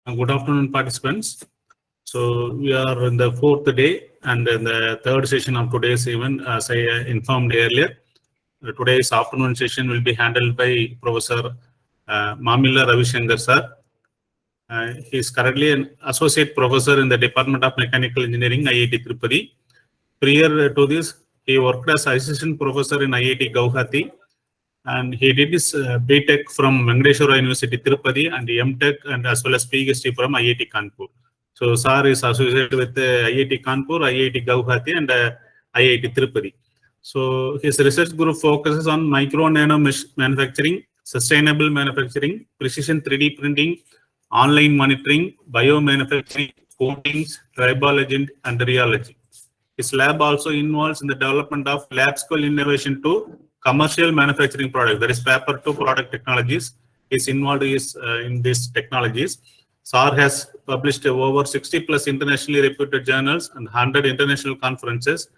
Good afternoon, participants. So we are in the fourth day and in the third session of today's event. As I informed earlier, today's afternoon session will be handled by Professor Mamilla Ravi Sankar sir. He is currently an associate professor in the Department of Mechanical Engineering, IIT Tirupati. Prior to this, he worked as assistant professor in IIT Guwahati. And he did his BTech from Venkateswara University, Tirupati, and MTech and as well as PhD from IIT Kanpur. So, Sir is associated with IIT Kanpur, IIT Guwahati, and IIT Tirupati. So, his research group focuses on micro nano manufacturing, sustainable manufacturing, precision 3D printing, online monitoring, biomanufacturing, coatings, tribology, and rheology. His lab also involves in the development of lab-scale innovation to commercial manufacturing products, that is paper to product technologies. Is involved in these technologies. SAR has published over 60 plus internationally reputed journals and 100 international conferences.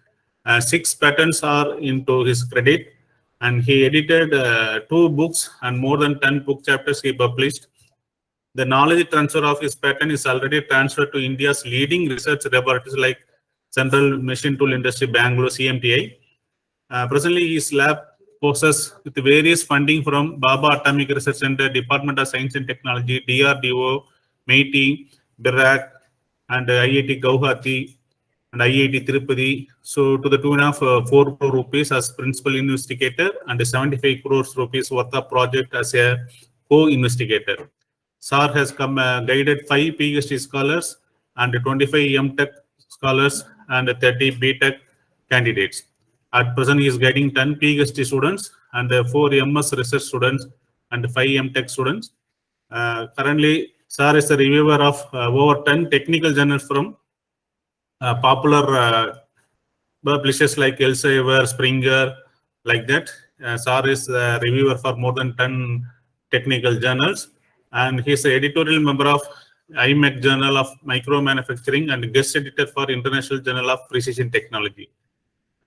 6 patents are into his credit, and he edited 2 books and more than 10 book chapters he published. The knowledge transfer of his patent is already transferred to India's leading research laboratories like Central Machine Tool Industry, Bangalore, CMTI. Presently, his lab possesses with various funding from Baba Atomic Research Center, Department of Science and Technology, DRDO, MIT, BIRAC, and IIT Guwahati and IIT Tirupati. So, to the tune of 4 crore rupees as principal investigator and 75 crores rupees worth of project as a co-investigator. SAR has guided 5 PhD scholars and 25 MTech scholars and 30 BTech candidates. At present, he is guiding 10 PhD students and 4 MS research students and 5 MTech students. Currently, SAR is the reviewer of over 10 technical journals from popular publishers like Elsevier, Springer, like that. SAR is the reviewer for more than 10 technical journals, and he is the editorial member of IMEC Journal of Micro Manufacturing and guest editor for International Journal of Precision Technology.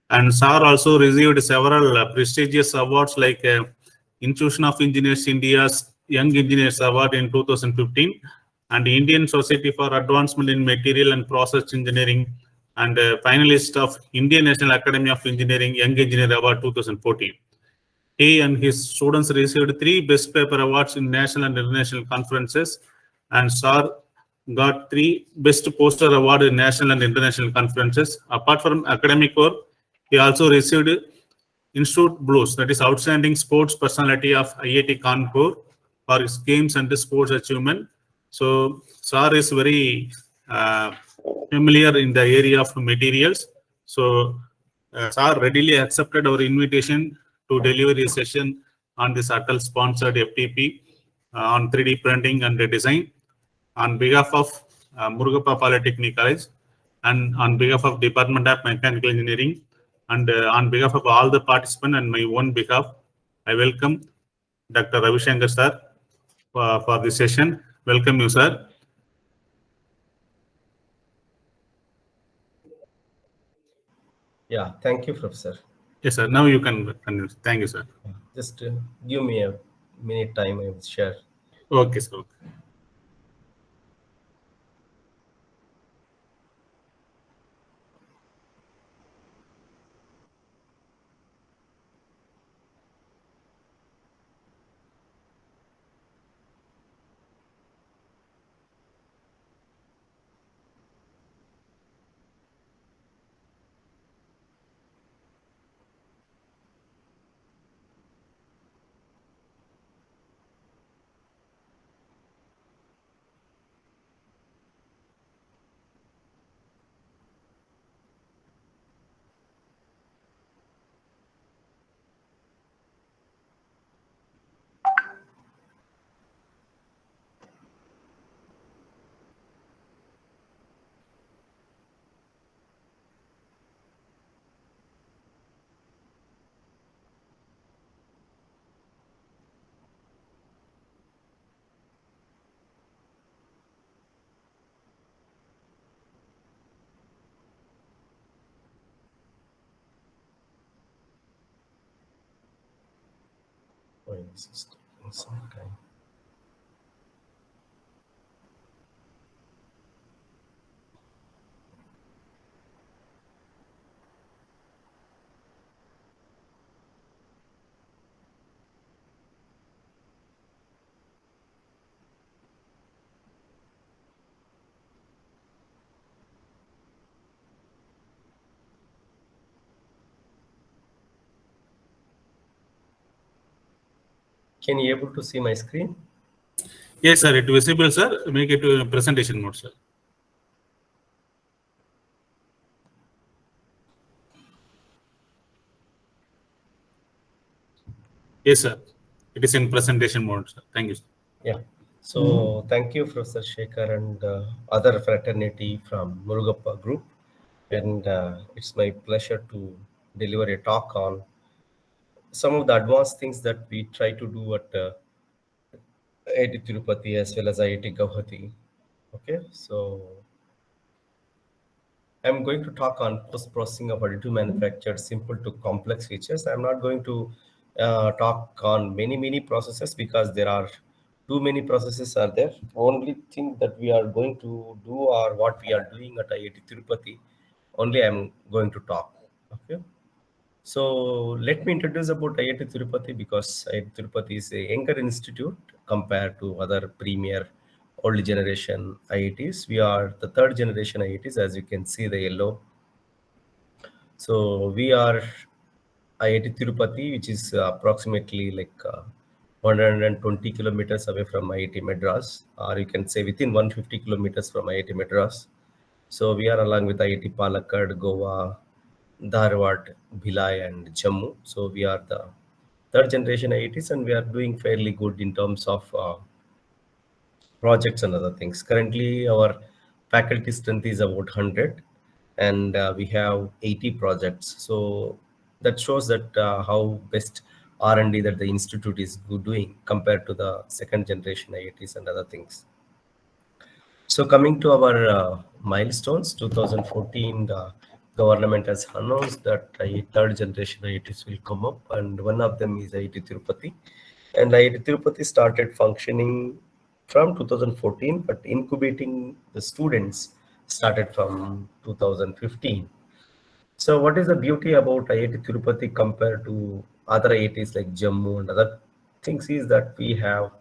And SAR also received several prestigious awards like Institution of Engineers India's Young Engineers Award in 2015 and Indian Society for Advancement in Material and Process Engineering and finalist of Indian National Academy of Engineering Young Engineer Award 2014. He and his students received 3 Best Paper Awards in national and international conferences, and SAR got 3 Best Poster Award in national and international conferences. Apart from academic work, he also received Institute Blues, that is Outstanding Sports Personality of IIT Kanpur for his games and sports achievement. So, SAR is very familiar in the area of materials. So, SAR readily accepted our invitation to deliver a session on this ATAL sponsored FTP on 3D printing and design on behalf of Murugappa Polytechnic College and on behalf of Department of Mechanical Engineering and on behalf of all the participants and my own behalf, I welcome Dr. Ravi Sankar sir for this session. Welcome you, sir. Yeah, thank you, Professor. Yes, sir. Now you can continue. Thank you, sir. Just give me a minute time, I will share. Okay, sir. Okay. Some time. Can you able to see my screen? Yes, sir. It visible, sir. Make it to presentation mode, sir. Yes, sir. It is in presentation mode, sir. Thank you, sir. Yeah. So thank you, Professor Shekhar and other fraternity from Murugappa Group. And it's my pleasure to deliver a talk on some of the advanced things that we try to do at IIT Tirupati as well as IIT Guwahati. Okay, so I'm going to talk on post-processing of additive manufactured simple to complex features. I'm not going to talk on many processes because there are too many processes are there. Only thing that we are going to do or what we are doing at IIT Tirupati, only I'm going to talk. Okay. So let me introduce about IIT Tirupati because IIT Tirupati is a younger institute compared to other premier old generation IITs. We are the third generation IITs, as you can see the yellow. So we are IIT Tirupati, which is approximately like 120 kilometers away from IIT Madras, or you can say within 150 kilometers from IIT Madras. So we are along with IIT Palakkad, Goa, Dharwad, Bhilai, and Jammu. So we are the third generation IITs, and we are doing fairly good in terms of projects and other things. Currently, our faculty strength is about 100, and we have 80 projects. So that shows that how best R&D that the institute is doing compared to the second generation IITs and other things. So coming to our milestones, 2014, the government has announced that a third generation IITs will come up, and one of them is IIT Tirupati. And IIT Tirupati started functioning from 2014, but incubating the students started from 2015. So what is the beauty about IIT Tirupati compared to other IITs like Jammu and other things is that we have,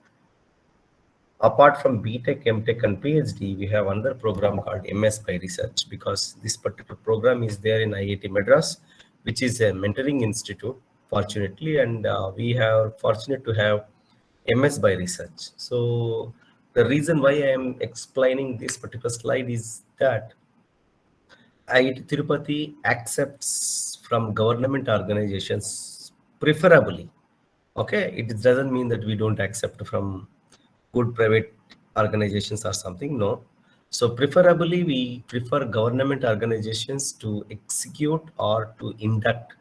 apart from BTech, MTech, and PhD, we have another program called MS by Research, because this particular program is there in IIT Madras, which is a mentoring institute, fortunately, and we have fortunate to have MS by Research. So the reason why I am explaining this particular slide is that IIT Tirupati accepts from government organizations preferably. Okay, it doesn't mean that we don't accept from good private organizations or something. No. So preferably we prefer government organizations to execute or to induct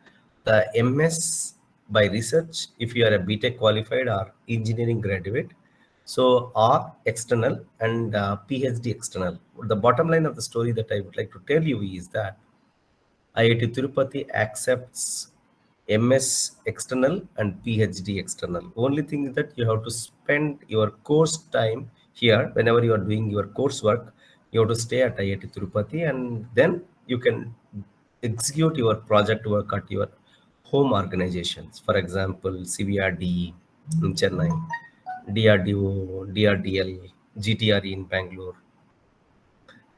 the MS by research if you are a BTech qualified or engineering graduate. So or external and PhD external. The bottom line of the story that I would like to tell you is that IIT Tirupati accepts MS external and PhD external. Only thing is that you have to spend your course time here. Whenever you are doing your coursework, you have to stay at IIT Tirupati, and then you can execute your project work at your home organizations. For example, CVRD in Chennai, DRDO, DRDL, GTRE in Bangalore,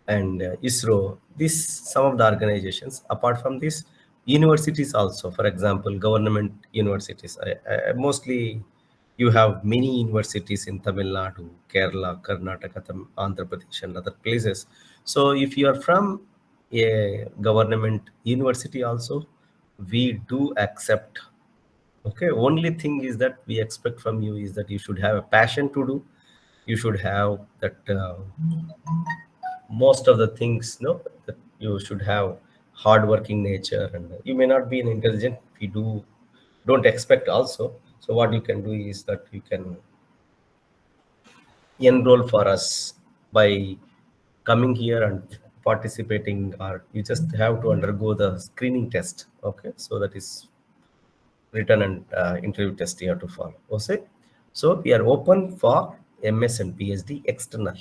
and ISRO. These some of the organizations. Apart from this, universities also. For example, government universities. Mostly, you have many universities in Tamil Nadu, Kerala, Karnataka, Andhra Pradesh, and other places. So, if you are from a government university, also, we do accept. Okay. Only thing is that we expect from you is that you should have a passion to do. You should have that. Most of the things, no, that you should have hardworking nature, and you may not be an intelligent if you don't expect also. So what you can do is that you can enroll for us by coming here and participating, or you just have to undergo the screening test. Okay, so that is written and interview test you have to follow. Okay, so we are open for MS and PhD external.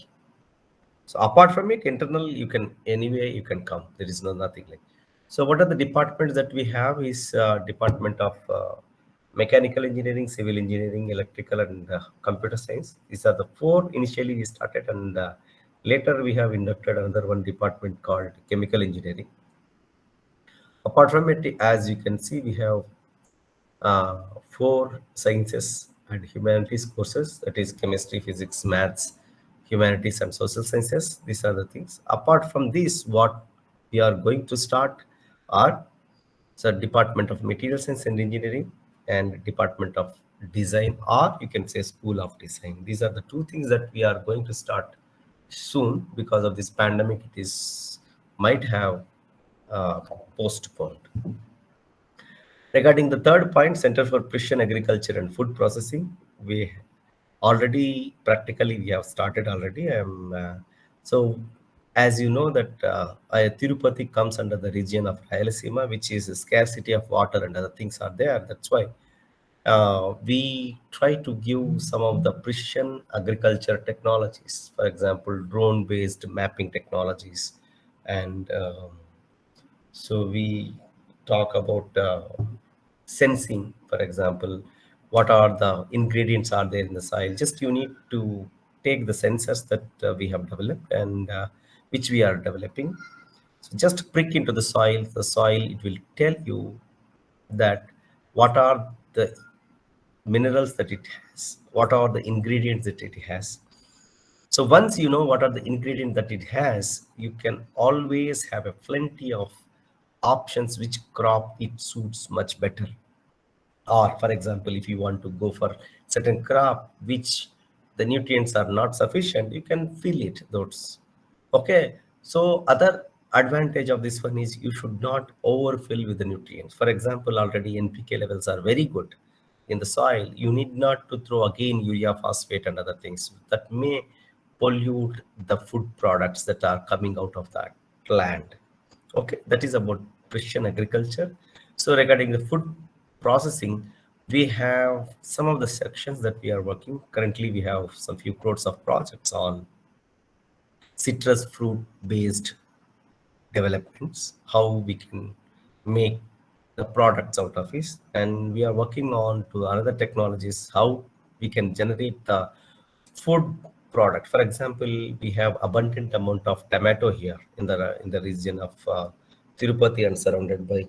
So apart from it, internal, you can anyway you can come. There is nothing like. So what are the departments that we have? Is department of mechanical engineering, civil engineering, electrical, and computer science. These are the four initially we started, and later we have inducted another one department called chemical engineering. Apart from it, as you can see, we have four sciences and humanities courses, that is chemistry, physics, maths, humanities, and social sciences. These are the things. Apart from this, what we are going to start are the Department of Material Science and Engineering and Department of Design, or you can say School of Design. These are the two things that we are going to start soon. Because of this pandemic, it is might have uh, postponed. Regarding the third point, Center for Precision Agriculture and Food Processing, we already practically we have started already. So as you know that Tirupati comes under the region of Rayalaseema, which is a scarcity of water and other things are there. That's why we try to give some of the precision agriculture technologies, for example, drone-based mapping technologies, and so we talk about sensing, for example, what are the ingredients are there in the soil. Just you need to take the sensors that we have developed and which we are developing. So just prick into the soil, it will tell you that what are the minerals that it has, what are the ingredients that it has. So once you know what are the ingredients that it has, you can always have a plenty of options which crop it suits much better. Or for example, if you want to go for certain crop which the nutrients are not sufficient, you can fill it those. Okay. So other advantage of this one is you should not overfill with the nutrients. For example, already NPK levels are very good in the soil. You need not to throw again urea, phosphate, and other things that may pollute the food products that are coming out of that land. Okay, that is about precision agriculture. So regarding the food processing, we have some of the sections that we are working. Currently, we have some few crores of projects on citrus fruit based developments, how we can make the products out of it. And we are working on to other technologies, how we can generate the food product. For example, we have abundant amount of tomato here in the region of Tirupati and surrounded by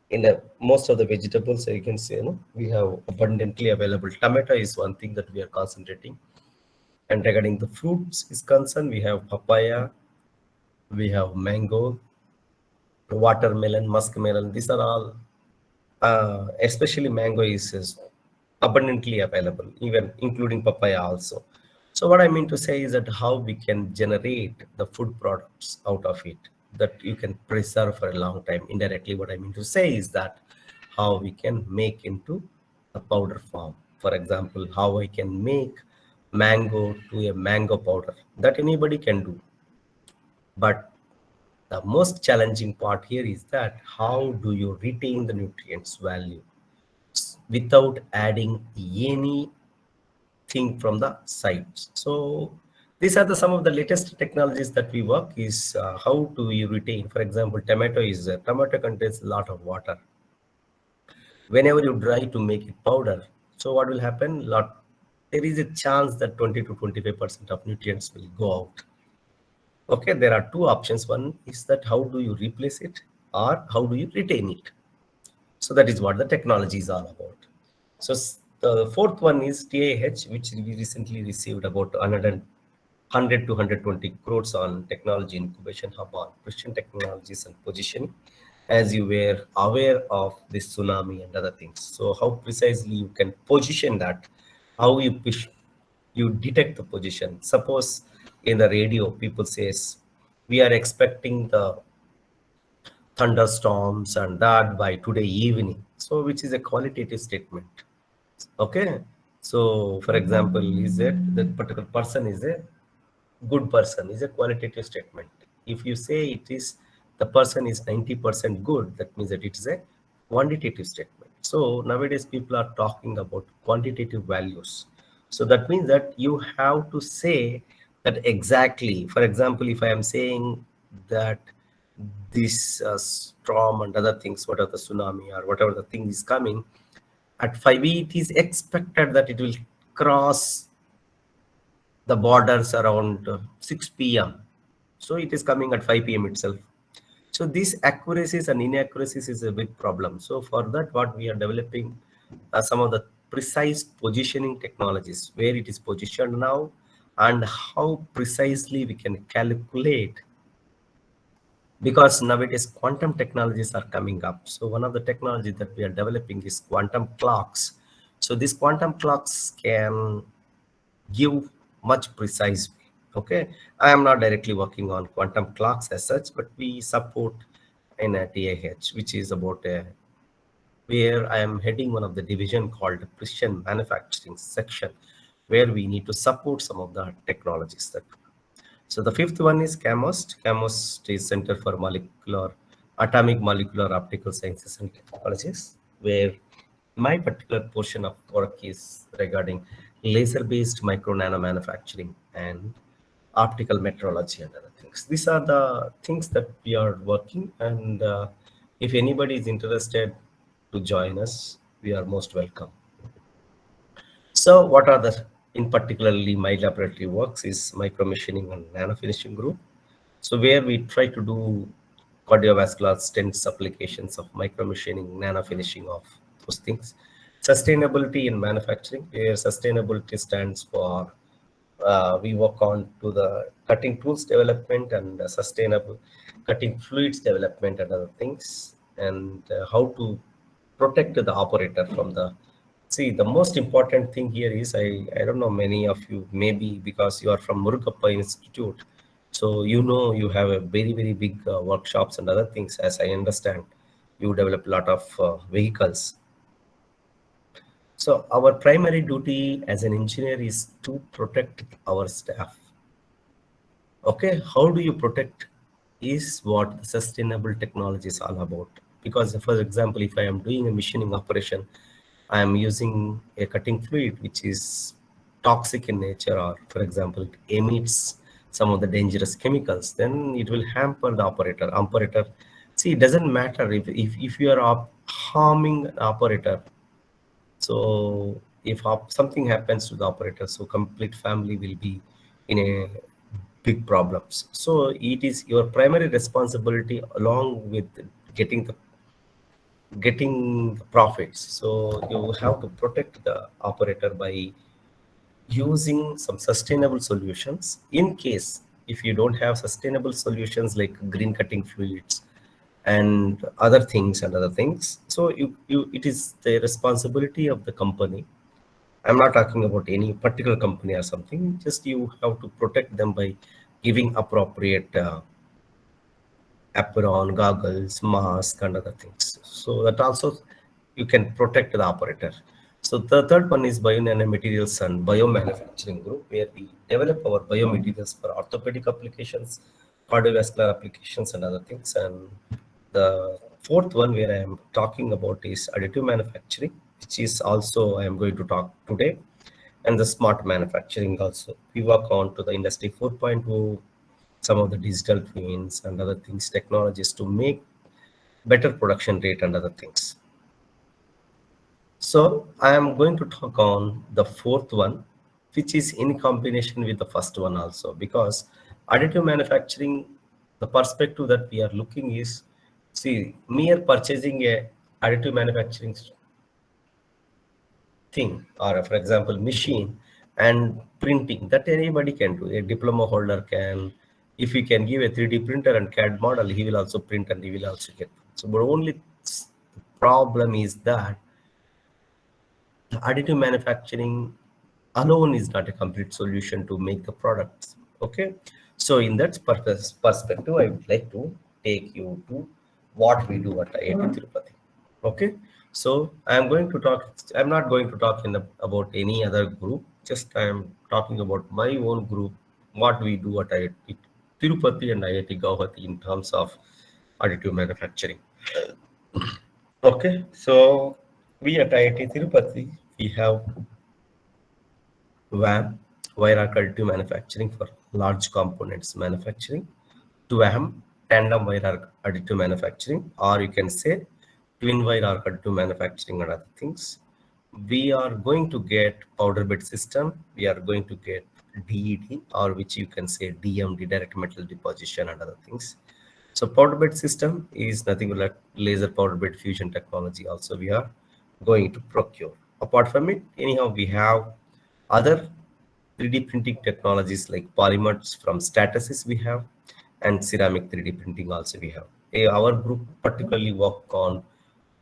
in the most of the vegetables. You can say, we have abundantly available. Tomato is one thing that we are concentrating. And regarding the fruits is concerned, we have papaya, we have mango, watermelon, muskmelon. These are all, especially mango is abundantly available, even including papaya also. So what I mean to say is that how we can generate the food products out of it that you can preserve for a long time. Indirectly, what I mean to say is that how we can make into a powder form. For example, how I can make mango to a mango powder that anybody can do. But the most challenging part here is that how do you retain the nutrients value without adding anything from the sides. So these are some of the latest technologies that we work is how do you retain. For example, tomato contains a lot of water. Whenever you try to make it powder, so what will happen? There is a chance that 20 to 25% of nutrients will go out. Okay, there are two options. One is that how do you replace it or how do you retain it? So that is what the technology is all about. So the fourth one is TAH, which we recently received about 100 to 120 crores on technology incubation hub on precision technologies and positioning. As you were aware of this tsunami and other things. So how precisely you can position that, how you push, you detect the position. Suppose in the radio, people says, we are expecting the thunderstorms and that by today evening. So which is a qualitative statement. Okay. So for example, is that particular person is a good person is a qualitative statement. If you say it is the person is 90% good, that means that it is a quantitative statement. So nowadays people are talking about quantitative values. So that means that you have to say that exactly. For example, if I am saying that this storm and other things, whatever the tsunami or whatever the thing is coming, at 5 it is expected that it will cross the borders around 6 p.m. So it is coming at 5 p.m. itself. So these accuracies and inaccuracies is a big problem. So for that, what we are developing some of the precise positioning technologies, where it is positioned now, and how precisely we can calculate, because nowadays quantum technologies are coming up. So one of the technologies that we are developing is quantum clocks. So these quantum clocks can give much precise way. Okay, I am not directly working on quantum clocks as such, but we support in a TAH, which is about where I am heading one of the division called Precision Manufacturing section, where we need to support some of the technologies that. So the fifth one is CAMOST. CAMOST is Center for Atomic Molecular Optical Sciences and Technologies, where my particular portion of work is regarding laser-based micro-nano manufacturing and optical metrology and other things. These are the things that we are working, and if anybody is interested to join us, we are most welcome. So what are the, in particularly my laboratory works is micro machining and nano finishing group. So where we try to do cardiovascular stents applications of micro machining, nano finishing of those things. Sustainability in manufacturing, where sustainability stands for we work on to the cutting tools development and sustainable cutting fluids development and other things, and how to protect the operator from the. See, the most important thing here is I don't know, many of you maybe because you are from Murugappa Institute, so you have a very big workshops and other things. As I understand, you develop a lot of vehicles. So our primary duty as an engineer is to protect our staff. Okay, how do you protect is what the sustainable technology is all about. Because for example, if I am doing a machining operation, I am using a cutting fluid which is toxic in nature, or for example, it emits some of the dangerous chemicals, then it will hamper the operator. See, it doesn't matter if you are harming an operator. So if something happens to the operator, so complete family will be in a big problems. So it is your primary responsibility along with getting the profits. So you have to protect the operator by using some sustainable solutions. In case if you don't have sustainable solutions like green cutting fluids and other things, so it is the responsibility of the company. I'm not talking about any particular company or something, just you have to protect them by giving appropriate apron, goggles, mask, and other things. So that also you can protect the operator. So the third one is bionanomaterials and biomanufacturing group, where we develop our biomaterials for orthopedic applications, cardiovascular applications, and other things. And the fourth one where I am talking about is additive manufacturing, which is also I am going to talk today, and the smart manufacturing also. We work on to the industry 4.0, some of the digital twins and other things, technologies to make better production rate and other things. So I am going to talk on the fourth one, which is in combination with the first one also, because additive manufacturing, the perspective that we are looking is, see, mere purchasing a additive manufacturing thing, or for example machine, and printing, that anybody can do. A diploma holder can, if you can give a 3D printer and CAD model, he will also print and he will also get. So but only problem is that additive manufacturing alone is not a complete solution to make the products. Okay, so in that perspective, I would like to take you to what we do at IIT Tirupati. Okay, so I am going to talk. I'm not going to talk about any other group. Just I am talking about my own group. What we do at IIT Tirupati and IIT Guwahati in terms of additive manufacturing. Okay, so we at IIT Tirupati, we have WAM, wire arc additive manufacturing for large components manufacturing, TWAM, tandem wire arc additive manufacturing, or you can say twin wire arc additive manufacturing and other things. We are going to get powder bed system, we are going to get DED, or which you can say DMD, direct metal deposition and other things. So powder bed system is nothing but laser powder bed fusion technology also we are going to procure. apart from it, anyhow, we have other 3D printing technologies like polymers from Stratasys we have, and ceramic 3D printing also we have. Our group particularly work on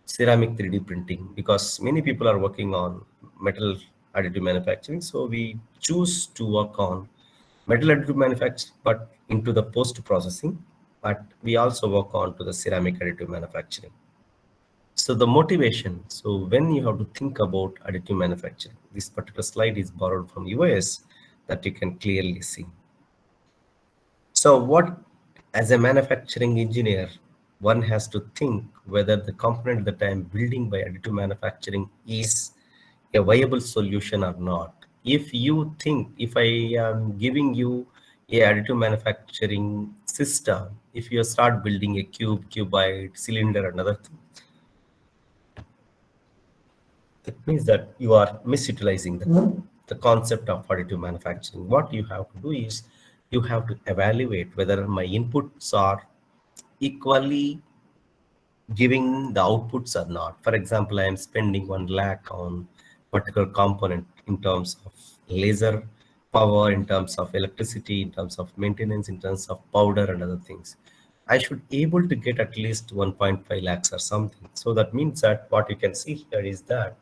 ceramic 3D printing because many people are working on metal additive manufacturing. So we choose to work on metal additive manufacturing, but into the post processing. But we also work on to the ceramic additive manufacturing. So the motivation. So when you have to think about additive manufacturing, this particular slide is borrowed from US that you can clearly see. So what, as a manufacturing engineer, one has to think whether the component that I am building by additive manufacturing is a viable solution or not. If you think, if I am giving you a additive manufacturing system, if you start building a cube, cuboid, cylinder, and other things, that means that you are misutilizing the concept of additive manufacturing. What you have to do is you have to evaluate whether my inputs are equally giving the outputs or not. For example, I am spending 1 lakh on particular component in terms of laser power, in terms of electricity, in terms of maintenance, in terms of powder and other things. I should able to get at least 1.5 lakhs or something. So that means that what you can see here is that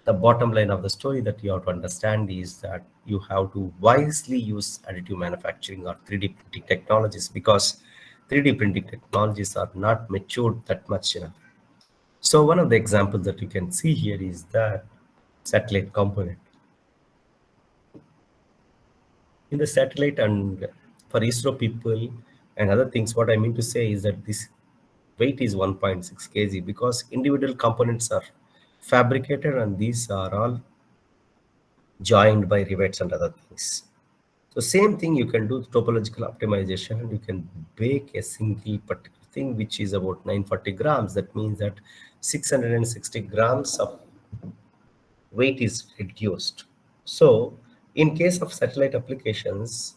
the bottom line of the story that you have to understand is that you have to wisely use additive manufacturing or 3D printing technologies because 3D printing technologies are not matured that much enough. So one of the examples that you can see here is that satellite component. In the satellite and for ISRO people and other things, what I mean to say is that this weight is 1.6 kg because individual components are fabricated and these are all joined by rivets and other things. So same thing you can do topological optimization and you can bake a single particular thing which is about 940 grams. That means that 660 grams of weight is reduced. So in case of satellite applications,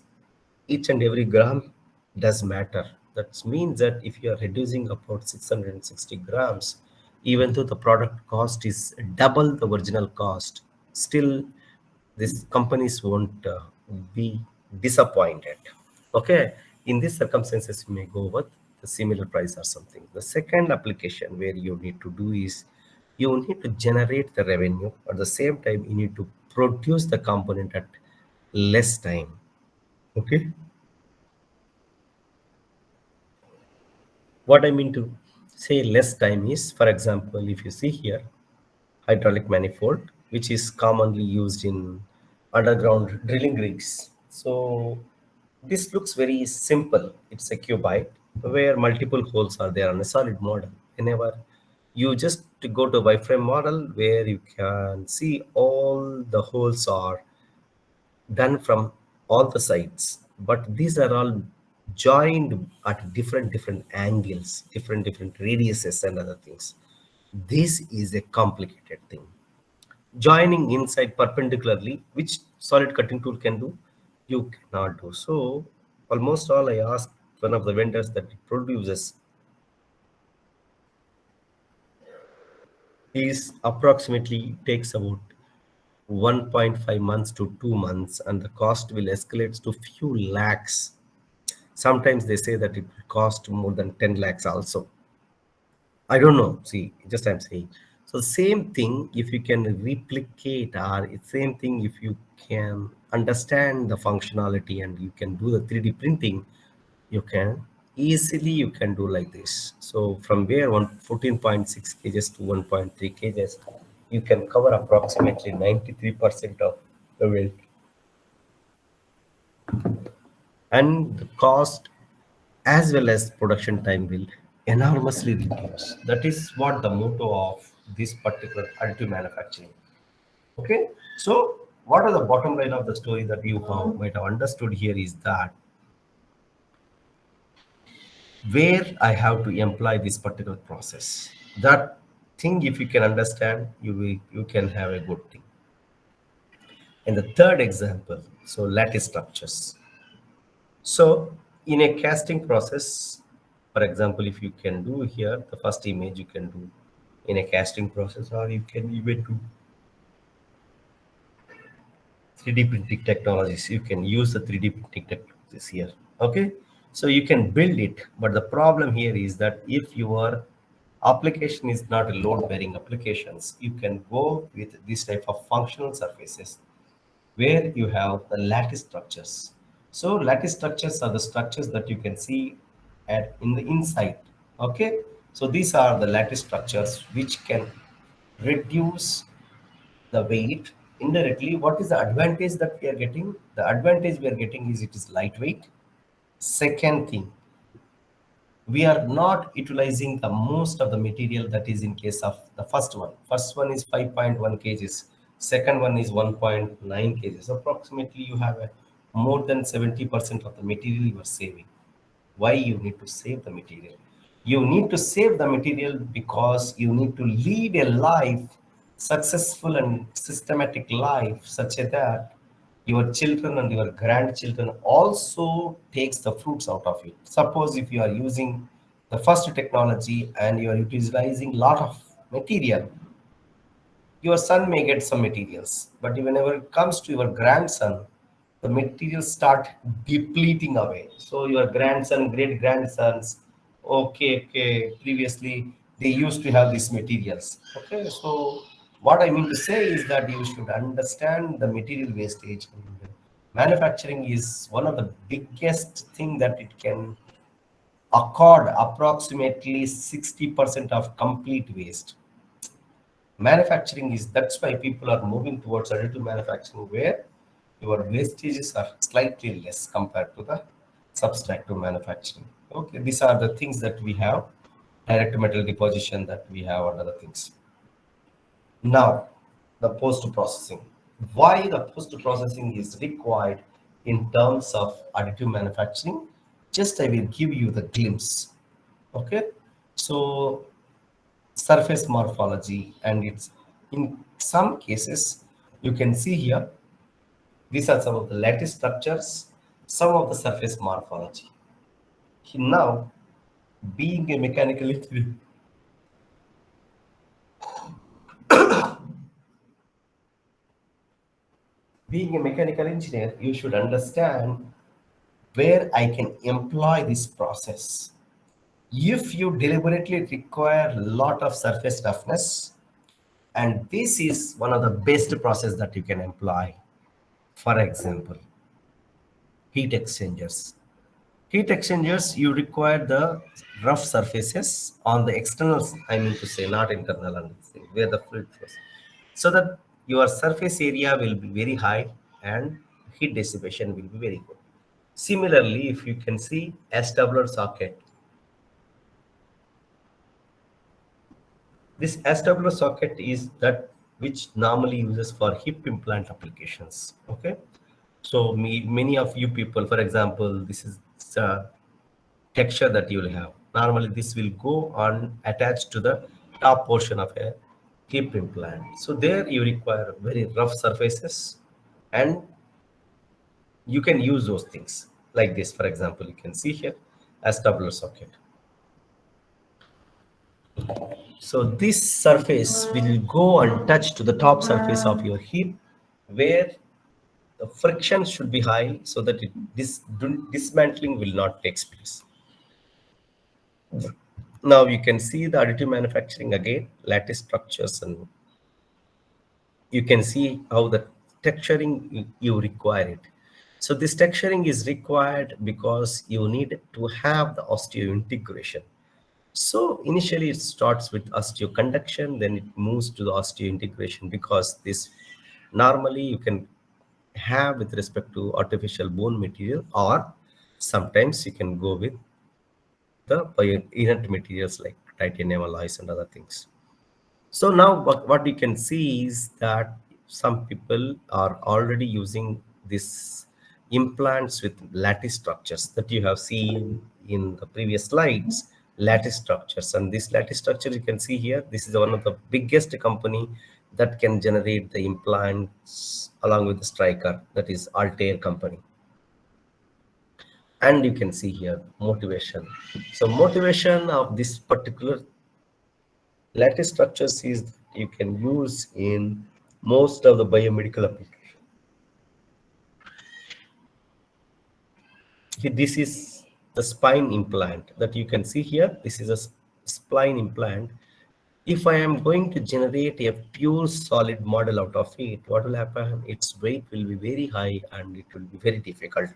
each and every gram does matter. That means that if you are reducing about 660 grams, even though the product cost is double the original cost, still these companies won't be disappointed. Okay, in these circumstances, you may go with the similar price or something. The second application where you need to do is you need to generate the revenue. At the same time, you need to produce the component at less time. Okay. What I mean to say less time is, for example, if you see here, hydraulic manifold, which is commonly used in underground drilling rigs. So this looks very simple. It's a cuboid where multiple holes are there on a solid model. Whenever you just go to a wireframe model where you can see all the holes are done from all the sides, but these are all joined at different angles, different radiuses and other things. This is a complicated thing. Joining inside perpendicularly, which solid cutting tool can do, you cannot do. So almost all I asked one of the vendors that produces is approximately takes about 1.5 months to 2 months, and the cost will escalate to few lakhs. Sometimes they say that it will cost more than 10 lakhs also. I don't know. See, just I'm saying. So same thing, if you can replicate, or same thing if you can understand the functionality and you can do the 3D printing, you can easily you can do like this. So from where 14.6 kgs to 1.3 kgs, you can cover approximately 93% of the weight. And the cost as well as production time will enormously reduce. That is what the motto of this particular additive manufacturing. Okay, so what are the bottom line of the story that you might have understood here is that where I have to employ this particular process. That thing, if you can understand, you can have a good thing. And the third example, so lattice structures. So in a casting process, for example, if you can do here, the first image you can do in a casting process, or you can even do 3D printing technologies. You can use the 3D printing technologies here. Okay, so you can build it, but the problem here is that if your application is not a load-bearing applications, you can go with this type of functional surfaces where you have the lattice structures. So lattice structures are the structures that you can see at in the inside. Okay, so these are the lattice structures which can reduce the weight indirectly. What is the advantage that we are getting? The advantage we are getting is it is lightweight. Second thing, we are not utilizing the most of the material that is in case of the first one. First one is 5.1 kgs. Second one is 1.9 kgs. Approximately you have a more than 70% of the material you are saving. Why you need to save the material? You need to save the material because you need to lead a life, successful and systematic life, such that your children and your grandchildren also takes the fruits out of it. Suppose if you are using the first technology and you are utilizing lot of material, your son may get some materials, but whenever it comes to your grandson, the materials start depleting away. So your grandson, great grandsons, okay, previously they used to have these materials. Okay, so what I mean to say is that you should understand the material wastage. Manufacturing is one of the biggest thing that it can accord approximately 60% of complete waste. Manufacturing is, that's why people are moving towards additive manufacturing where your wastages are slightly less compared to the subtractive manufacturing. Okay, these are the things that we have, direct metal deposition that we have and other things. Now, the post-processing. Why the post-processing is required in terms of additive manufacturing? Just I will give you the glimpse. Okay, so surface morphology, and it's in some cases you can see here, these are some of the lattice structures, some of the surface morphology. Now, being a mechanical engineer, you should understand where I can employ this process. If you deliberately require a lot of surface roughness, and this is one of the best process that you can employ. For example, heat exchangers. Heat exchangers, you require the rough surfaces on the externals, I mean to say, not internal, and where the fluid flows. So that your surface area will be very high and heat dissipation will be very good. Similarly, if you can see SWR socket, this SWR socket is that which normally uses for hip implant applications. Okay, so many of you people, for example, this is texture that you will have. Normally, this will go on attached to the top portion of a hip implant. So there you require very rough surfaces, and you can use those things like this. For example, you can see here SWR socket. So this surface will go and touch to the top surface of your hip, where the friction should be high so that dismantling will not take place. Now you can see the additive manufacturing again, lattice structures, and you can see how the texturing you require it. So this texturing is required because you need to have the osteointegration. So initially it starts with osteoconduction, then it moves to the osteointegration, because this normally you can have with respect to artificial bone material, or sometimes you can go with the inert materials like titanium alloys and other things. So now what you can see is that some people are already using these implants with lattice structures that you have seen in the previous slides, lattice structures. And this lattice structure you can see here, this is one of the biggest company that can generate the implants along with the Stryker, that is Altair company. And you can see here motivation. So motivation of this particular lattice structures is you can use in most of the biomedical applications. This is the spine implant that you can see here. This is a spline implant. If I am going to generate a pure solid model out of it, what will happen? Its weight will be very high and it will be very difficult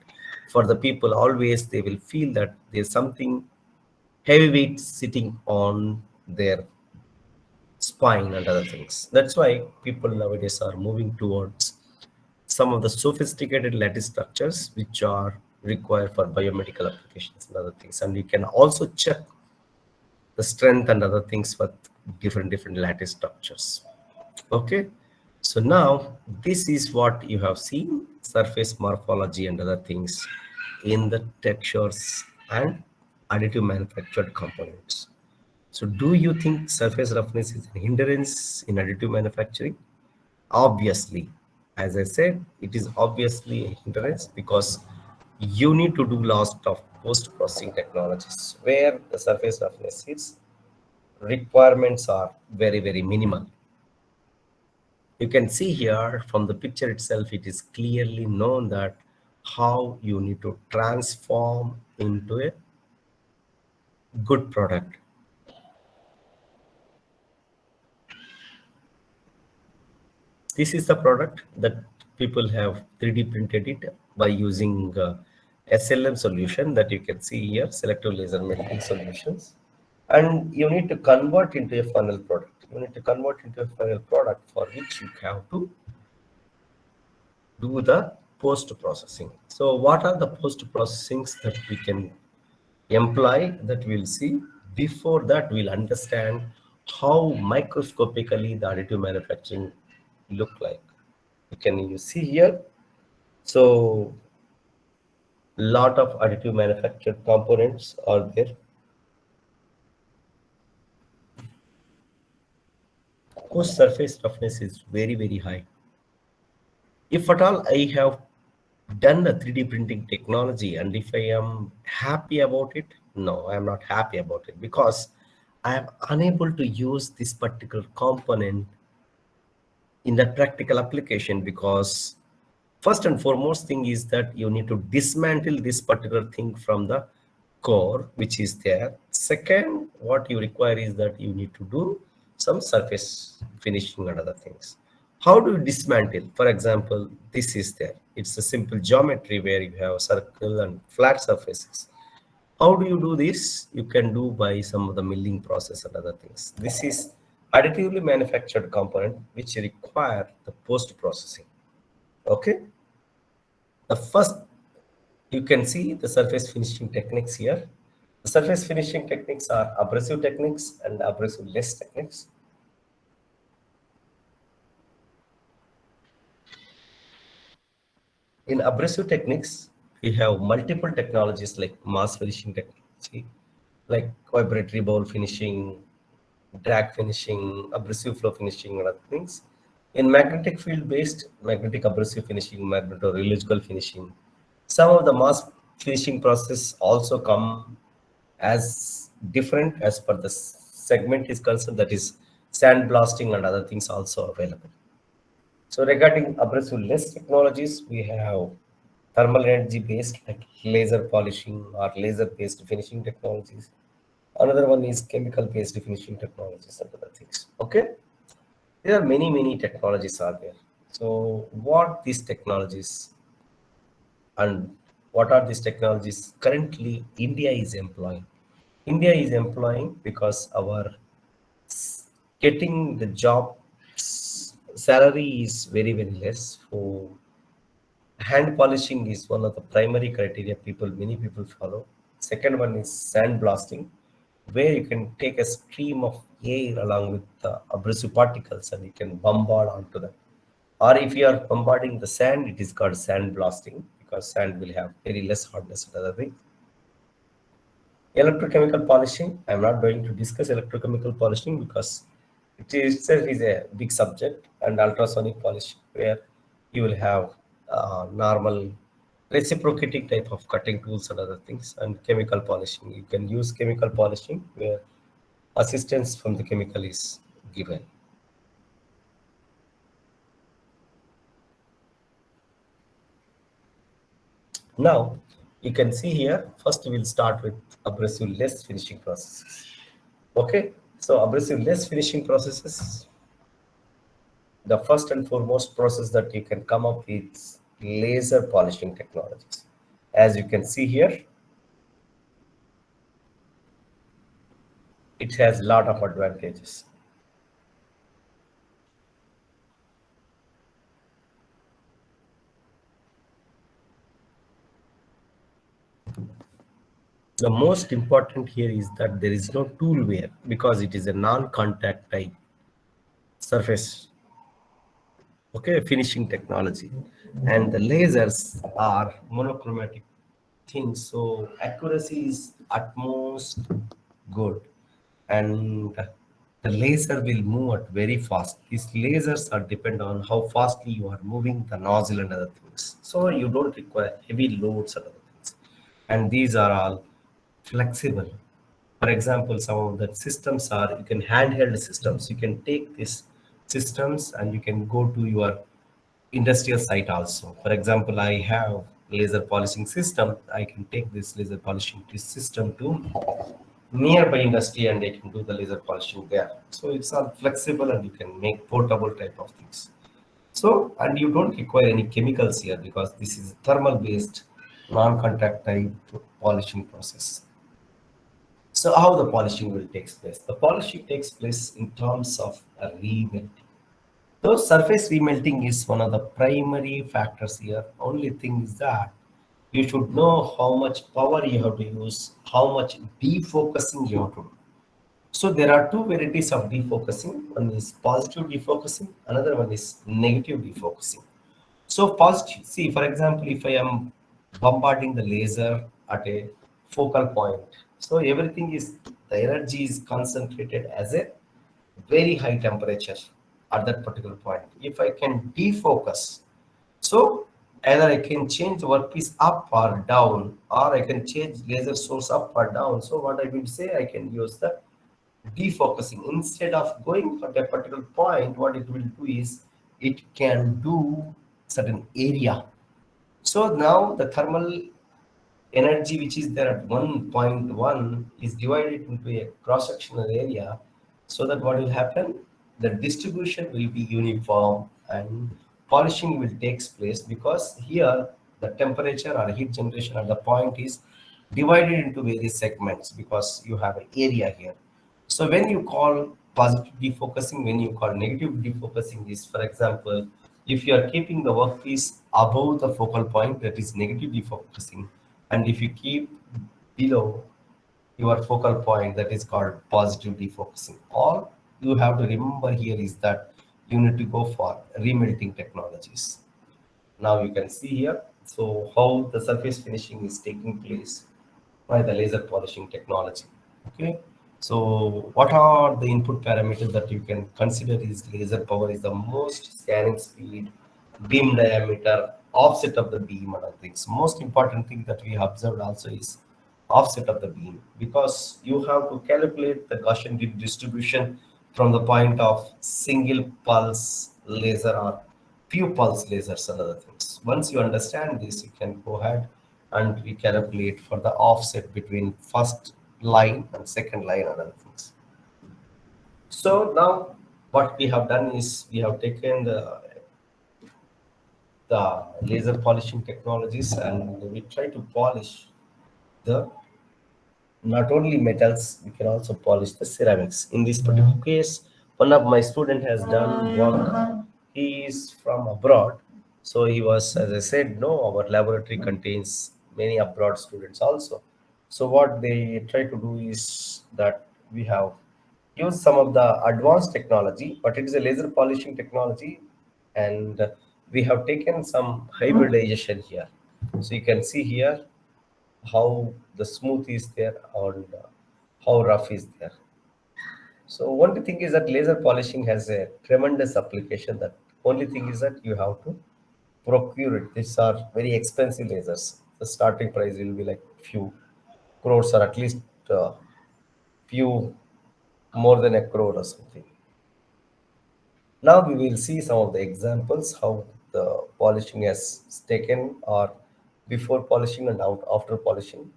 for the people. Always they will feel that there's something heavyweight sitting on their spine and other things. That's why people nowadays are moving towards some of the sophisticated lattice structures which are required for biomedical applications and other things. And you can also check the strength and other things with different lattice structures. Okay, so now this is what you have seen, surface morphology and other things in the textures and additive manufactured components. So do you think surface roughness is a hindrance in additive manufacturing? Obviously, as I said, it is obviously a hindrance because you need to do lots of post-processing technologies where the surface roughness is requirements are very minimal. You can see here from the picture itself, it is clearly known that how you need to transform into a good product. This is the product that people have 3D printed it by using SLM solution that you can see here, selective laser melting solutions. And you need to convert into a final product. You need to convert into a final product for which you have to do the post-processing. So what are the post-processings that we can employ that we'll see? Before that, we'll understand how microscopically the additive manufacturing look like. You see here, so lot of additive manufactured components are there, whose surface roughness is very high. If at all I have done the 3D printing technology and if I am happy about it, no, I am not happy about it because I am unable to use this particular component in that practical application, because first and foremost thing is that you need to dismantle this particular thing from the core which is there. Second, what you require is that you need to do some surface finishing and other things. How do you dismantle? For example, this is there. It's a simple geometry where you have circle and flat surfaces. How do you do this? You can do by some of the milling process and other things. This is additively manufactured component which require the post-processing. Okay. The first, you can see the surface finishing techniques here. The surface finishing techniques are abrasive techniques and abrasive less techniques. In abrasive techniques, we have multiple technologies like mass finishing technology, like vibratory bowl finishing, drag finishing, abrasive flow finishing, and other things. In magnetic field based, magnetic abrasive finishing, rheological finishing, some of the mass finishing process also come as different as per the segment is concerned, that is sandblasting and other things also available. So regarding abrasive less technologies, we have thermal energy based like laser polishing or laser based finishing technologies. Another one is chemical based finishing technologies and other things. Okay, there are many technologies are there. So what these technologies and what are these technologies currently India is employing? India is employing because our getting the job salary is very less. So hand polishing is one of the primary criteria many people follow. Second one is sand blasting, where you can take a stream of air along with the abrasive particles and you can bombard onto them. Or if you are bombarding the sand, it is called sand blasting because sand will have very less hardness and other things. Electrochemical polishing, I'm not going to discuss electrochemical polishing because it itself is a big subject, and ultrasonic polishing where you will have normal reciprocating type of cutting tools and other things, and chemical polishing. You can use chemical polishing where assistance from the chemical is given. Now, You can see here, first we'll start with abrasive less finishing processes. Okay, so abrasive less finishing processes, the first and foremost process that you can come up with is laser polishing technologies. As you can see here, it has a lot of advantages. The most important here is that there is no tool wear because it is a non-contact type surface, okay, finishing technology, and the lasers are monochromatic things, so accuracy is at most good, and the laser will move at very fast. These lasers are depend on how fastly you are moving the nozzle and other things, so you don't require heavy loads and other things, and these are all flexible. For example, some of the systems are, you can handheld systems. You can take these systems and you can go to your industrial site also. For example, I have laser polishing system. I can take this laser polishing system to nearby industry and I can do the laser polishing there. So it's all flexible and you can make portable type of things. So, and you don't require any chemicals here because this is thermal based non-contact type polishing process. So how the polishing will take place? The polishing takes place in terms of a remelting. So surface remelting is one of the primary factors here. Only thing is that you should know how much power you have to use, how much defocusing you have to do. So there are two varieties of defocusing. One is positive defocusing, another one is negative defocusing. So positive, see, for example, if I am bombarding the laser at a focal point, so everything is, the energy is concentrated as a very high temperature at that particular point. If I can defocus, so either I can change the workpiece up or down, or I can change laser source up or down. So what I will say, I can use the defocusing. Instead of going at a particular point, what it will do is it can do certain area. So now the thermal energy which is there at 1.1 is divided into a cross-sectional area, so that what will happen, the distribution will be uniform and polishing will take place, because here the temperature or heat generation at the point is divided into various segments because you have an area here. So when you call positive defocusing, when you call negative defocusing is, for example, if you are keeping the workpiece above the focal point, that is negative defocusing, and if you keep below your focal point, that is called positive defocusing. All you have to remember here is that you need to go for remelting technologies. Now you can see here, so how the surface finishing is taking place by the laser polishing technology. Okay, so what are the input parameters that you can consider is laser power is the most, scanning speed, beam diameter, offset of the beam, and other things. Most important thing that we have observed also is offset of the beam, because you have to calculate the Gaussian distribution from the point of single pulse laser or few pulse lasers and other things. Once you understand this, you can go ahead and recalculate for the offset between first line and second line and other things. So now what we have done is we have taken the laser polishing technologies and we try to polish the not only metals, we can also polish the ceramics. In this particular case, one of my student has done work. He is from abroad. So he was, as I said, no, our laboratory contains many abroad students also. So what they try to do is that we have used some of the advanced technology, but it is a laser polishing technology, and we have taken some hybridization here. So you can see here how the smooth is there and how rough is there. So one thing is that laser polishing has a tremendous application. That only thing is that you have to procure it. These are very expensive lasers. The starting price will be like few crores, or at least few more than a crore or something. Now we will see some of the examples how the polishing has taken or before polishing and after polishing.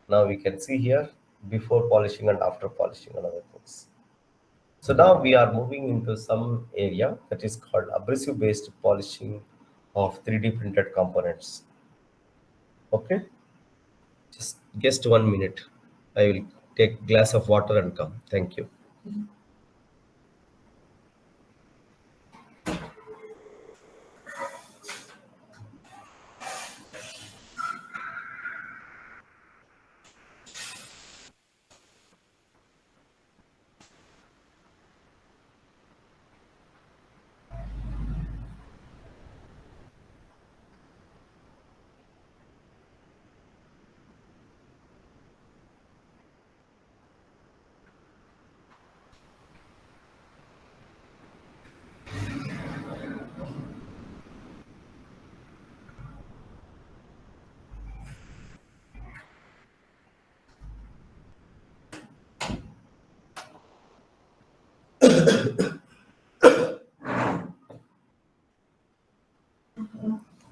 Now we can see here before polishing and after polishing and other things. So now we are moving into some area that is called abrasive based polishing of 3D printed components. Okay, just 1 minute. I will take glass of water and come. Thank you.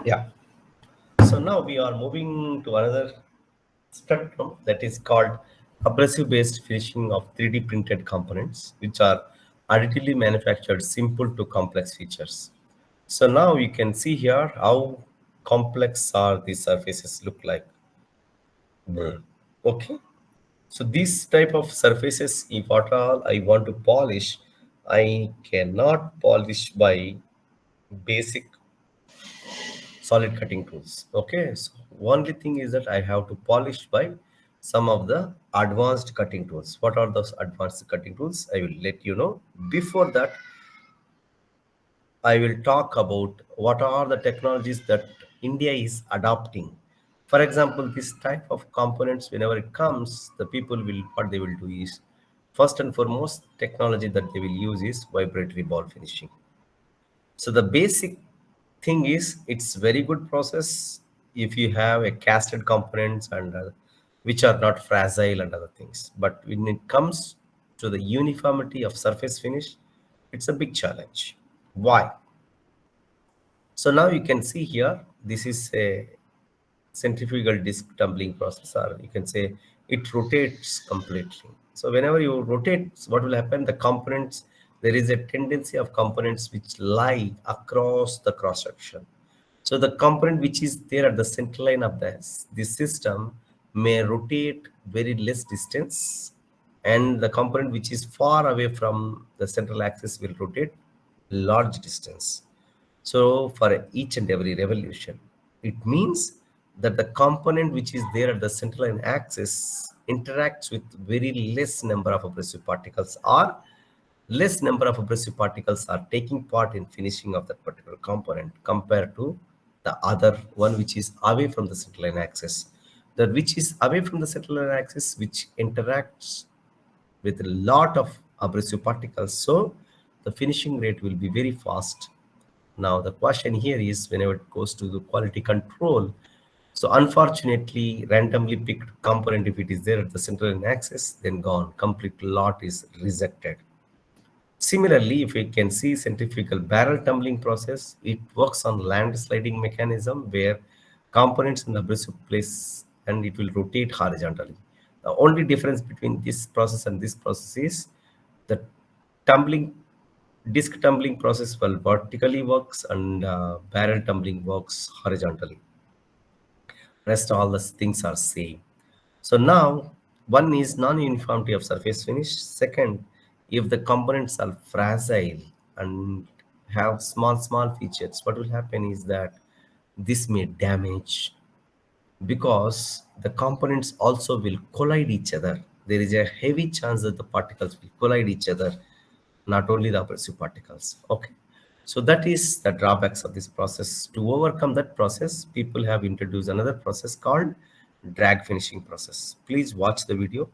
Yeah. So now we are moving to another spectrum that is called abrasive based finishing of 3D printed components, which are additively manufactured simple to complex features. So now you can see here how complex are these surfaces look like. Okay. So these type of surfaces, if at all I want to polish, I cannot polish by basic solid cutting tools. Okay, so only thing is that I have to polish by some of the advanced cutting tools. What are those advanced cutting tools? I will let you know. Before that, I will talk about what are the technologies that India is adopting. For example, this type of components, whenever it comes, the people will, what they will do is, first and foremost, technology that they will use is vibratory ball finishing. So the basic thing is it's very good process if you have a casted components and which are not fragile and other things. But when it comes to the uniformity of surface finish, it's a big challenge. Why? So now you can see here, this is a centrifugal disc tumbling process, or you can say it rotates completely. So whenever you rotate, what will happen? The components, there is a tendency of components which lie across the cross section. So the component which is there at the center line of this system may rotate very less distance, and the component which is far away from the central axis will rotate large distance. So for each and every revolution, it means that the component which is there at the central line axis interacts with very less number of abrasive particles, or less number of abrasive particles are taking part in finishing of that particular component compared to the other one which is away from the central line axis. The which is away from the central line axis, which interacts with a lot of abrasive particles, so the finishing rate will be very fast. Now the question here is, whenever it goes to the quality control, so unfortunately randomly picked component, if it is there at the central axis, then gone, complete lot is rejected. Similarly, if we can see centrifugal barrel tumbling process, it works on landsliding mechanism where components in the abrasive place and it will rotate horizontally. The only difference between this process and this process is the tumbling disc tumbling process will vertically works, and barrel tumbling works horizontally. Rest all the things are same. So now one is non-uniformity of surface finish. Second, if the components are fragile and have small features, what will happen is that this may damage, because the components also will collide each other. There is a heavy chance that the particles will collide each other, not only the abrasive particles. Okay. So that is the drawbacks of this process. To overcome that process, people have introduced another process called drag finishing process. Please watch the video.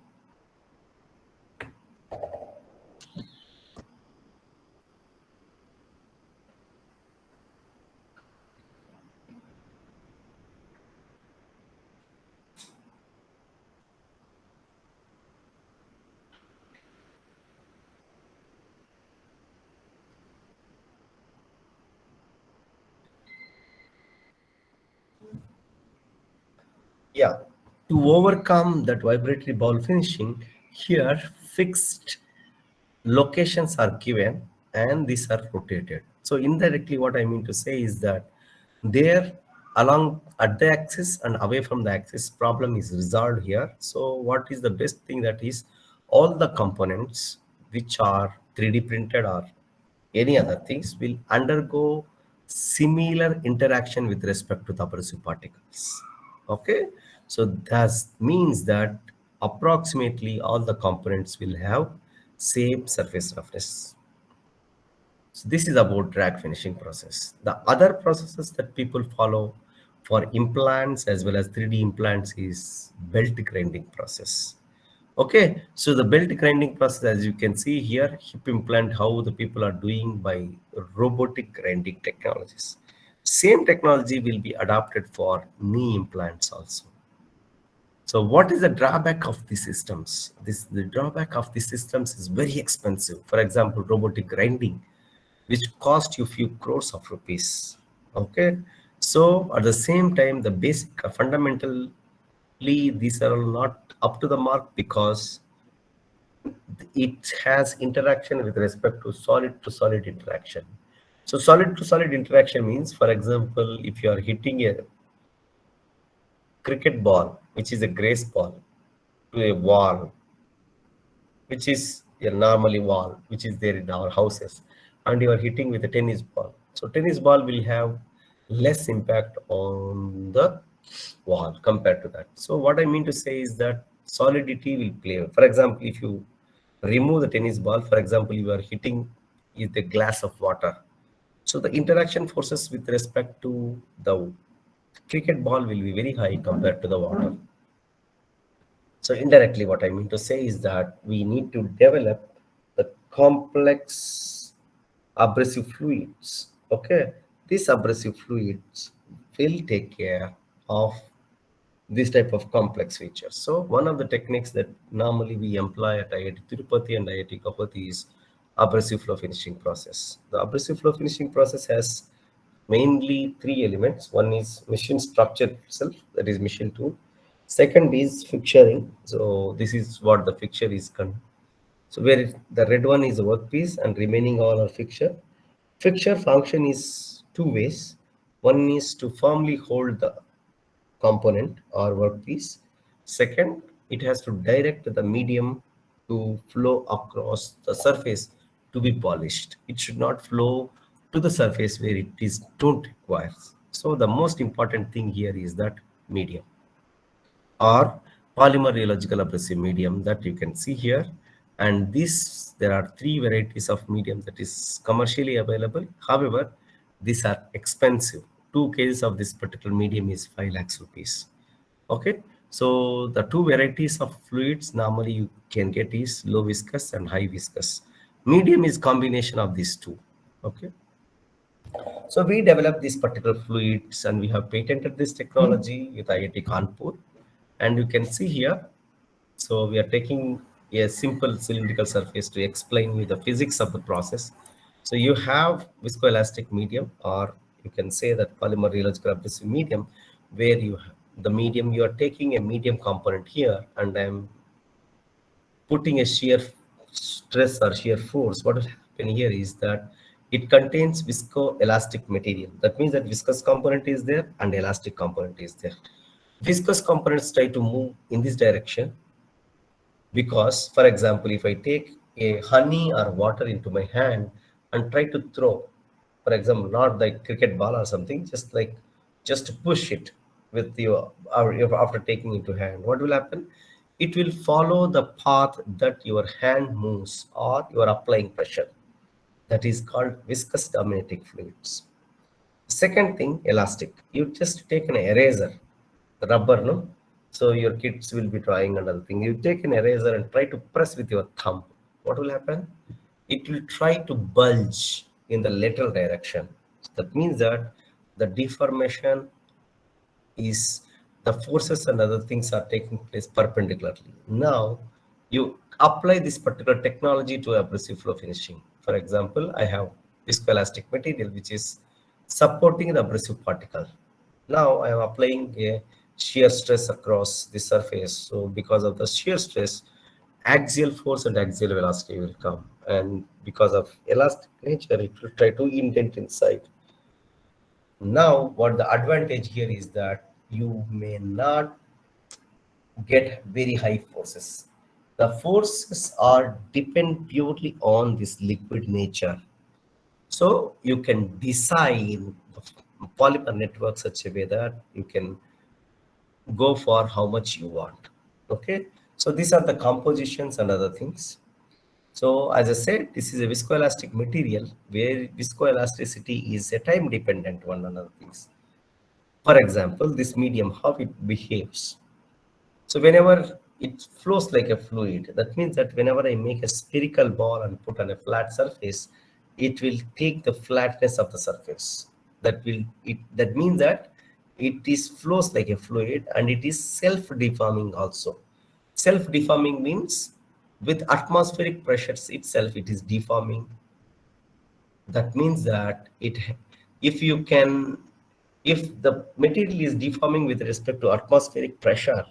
Yeah, to overcome that vibratory ball finishing, here fixed locations are given and these are rotated. So indirectly what I mean to say is that there along at the axis and away from the axis problem is resolved here. So what is the best thing, that is all the components which are 3D printed or any other things will undergo similar interaction with respect to the abrasive particles. Okay, so that means that approximately all the components will have same surface roughness. So this is about drag finishing process. The other processes that people follow for implants as well as 3D implants is belt grinding process. Okay, so the belt grinding process, as you can see here, hip implant, how the people are doing by robotic grinding technologies. Same technology will be adopted for knee implants also. So what is the drawback of the systems? The drawback of the systems is very expensive. For example, robotic grinding, which cost you few crores of rupees. Okay, so at the same time, the basic fundamentally these are not up to the mark because it has interaction with respect to solid interaction. So solid to solid interaction means, for example, if you are hitting a cricket ball, which is a grace ball, to a wall, which is a normally wall, which is there in our houses, and you are hitting with a tennis ball. So tennis ball will have less impact on the wall compared to that. So what I mean to say is that solidity will play. For example, if you remove the tennis ball, for example, you are hitting with a glass of water. So the interaction forces with respect to the cricket ball will be very high compared to the water. So indirectly, what I mean to say is that we need to develop the complex abrasive fluids. Okay, these abrasive fluids will take care of this type of complex features. So one of the techniques that normally we employ at IIT Tirupati and IIT Guwahati is abrasive flow finishing process. The abrasive flow finishing process has mainly three elements. One is machine structure itself, that is machine tool. Second is fixturing. So this is what the fixture is. So where the red one is the workpiece and remaining all are fixture. Fixture function is two ways. One is to firmly hold the component or workpiece. Second, it has to direct the medium to flow across the surface to be polished. It should not flow to the surface where it is don't require. So the most important thing here is that medium or polymer rheological abrasive medium that you can see here. And this, there are three varieties of medium that is commercially available. However, these are expensive. 2 kgs of this particular medium is 5 lakhs rupees. Okay, so the two varieties of fluids normally you can get is low viscous and high viscous. Medium is combination of these two. Okay, so we developed these particular fluids and we have patented this technology with IIT Kanpur. And you can see here, so we are taking a simple cylindrical surface to explain you the physics of the process. So you have viscoelastic medium, or you can say that polymer rheological abrasive medium, where the medium, you are taking a medium component here, and I'm putting a shear stress or shear force. What will happen here is that it contains viscoelastic material. That means that viscous component is there and elastic component is there. Viscous components try to move in this direction because, for example, if I take a honey or water into my hand and try to throw, for example, not like cricket ball or something, just push it with your after taking it to hand, what will happen? It will follow the path that your hand moves or you are applying pressure. That is called viscous dominating fluids. Second thing, elastic. You just take an eraser, rubber, no? So your kids will be drawing another thing. You take an eraser and try to press with your thumb. What will happen? It will try to bulge in the lateral direction. That means that the deformation is, the forces and other things are taking place perpendicularly. Now, you apply this particular technology to abrasive flow finishing. For example, I have viscoelastic material which is supporting the abrasive particle. Now I am applying a shear stress across the surface. So because of the shear stress, axial force and axial velocity will come. And because of elastic nature, it will try to indent inside. Now, what the advantage here is that you may not get very high forces. The forces are depend purely on this liquid nature. So you can design the polymer network such a way that you can go for how much you want. Okay. So these are the compositions and other things. So as I said, this is a viscoelastic material where viscoelasticity is a time dependent one on other things. For example, this medium, how it behaves. So whenever it flows like a fluid, that means that whenever I make a spherical ball and put on a flat surface, it will take the flatness of the surface. That means that it is flows like a fluid and it is self-deforming also. Self-deforming means with atmospheric pressures itself, it is deforming. That means that if you can, if the material is deforming with respect to atmospheric pressure,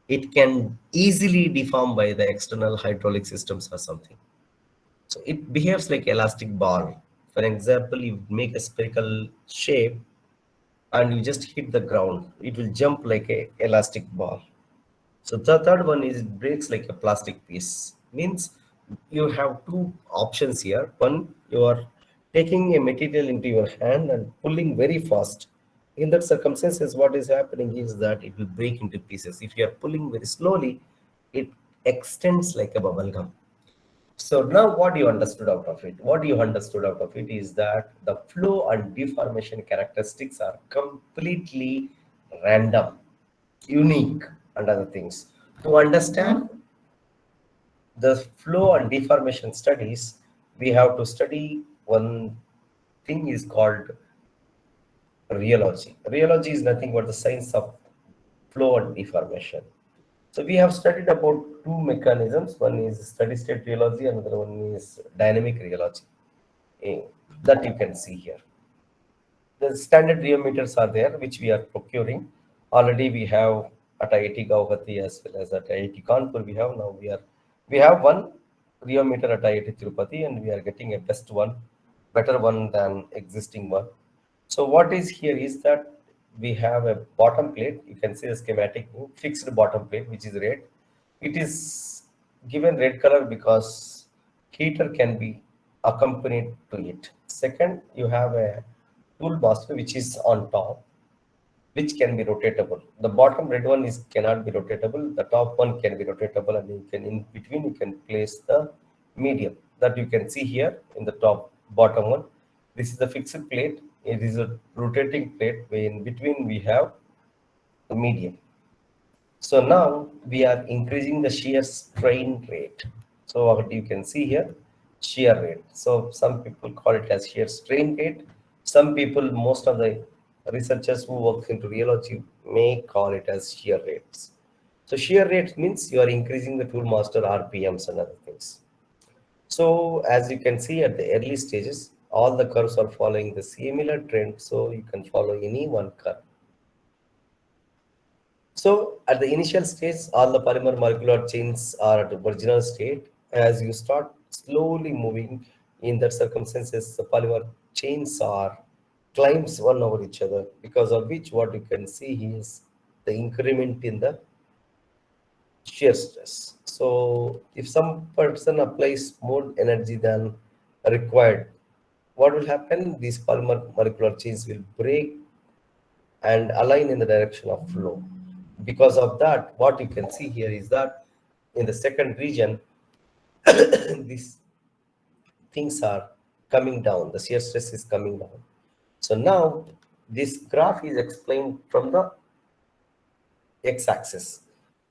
it can easily deform by the external hydraulic systems or something. So it behaves like elastic ball. For example, you make a spherical shape and you just hit the ground, it will jump like a elastic ball. So the third one is it breaks like a plastic piece. Means you have two options here. One, you are taking a material into your hand and pulling very fast. In that circumstances, what is happening is that it will break into pieces. If you are pulling very slowly, it extends like a bubble gum. So now what you understood out of it? What you understood out of it is that the flow and deformation characteristics are completely random, unique, and other things. To understand the flow and deformation studies, we have to study one thing is called rheology. Rheology is nothing but the science of flow and deformation. So we have studied about two mechanisms. One is steady state rheology, another one is dynamic rheology. eh, That you can see here. The standard rheometers are there, which we are procuring. Already we have at IIT Gauhati as well as at IIT Kanpur. We have one rheometer at IIT Tirupati, and we are getting a better one than existing one. So what is here is that we have a bottom plate. You can see the schematic, fixed bottom plate, which is red. It is given red color because heater can be accompanied to it. Second, you have a tool master which is on top, which can be rotatable. The bottom red one is cannot be rotatable. The top one can be rotatable, and you can in between you can place the medium that you can see here in the top bottom one. This is the fixed plate. It is a rotating plate where in between we have the medium. So now we are increasing the shear strain rate. So what you can see here, shear rate. So some people call it as shear strain rate. Some people, most of the researchers who work into rheology may call it as shear rates. So shear rate means you are increasing the tool master RPMs and other things. So as you can see at the early stages, all the curves are following the similar trend. So you can follow any one curve. So at the initial stage, all the polymer molecular chains are at the original state. As you start slowly moving in that circumstances, the polymer chains are climbs one over each other, because of which what you can see is the increment in the shear stress. So if some person applies more energy than required, what will happen? These polymer molecular chains will break and align in the direction of flow. Because of that, what you can see here is that in the second region, these things are coming down, the shear stress is coming down. So now this graph is explained from the x-axis.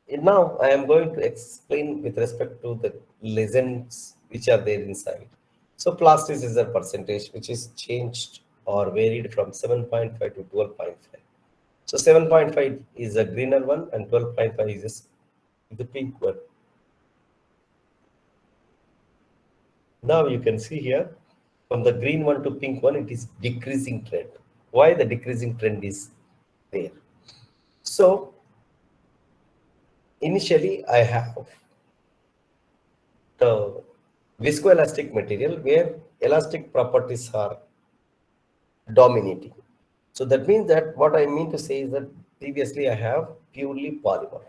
Now I am going to explain with respect to the lessons which are there inside. So plasticity is a percentage which is changed or varied from 7.5 to 12.5. So 7.5 is a greener one and 12.5 is the pink one. Now you can see here from the green one to pink one, it is decreasing trend. Why the decreasing trend is there? So initially I have the viscoelastic material where elastic properties are dominating. So that means that what I mean to say is that previously I have purely polymer.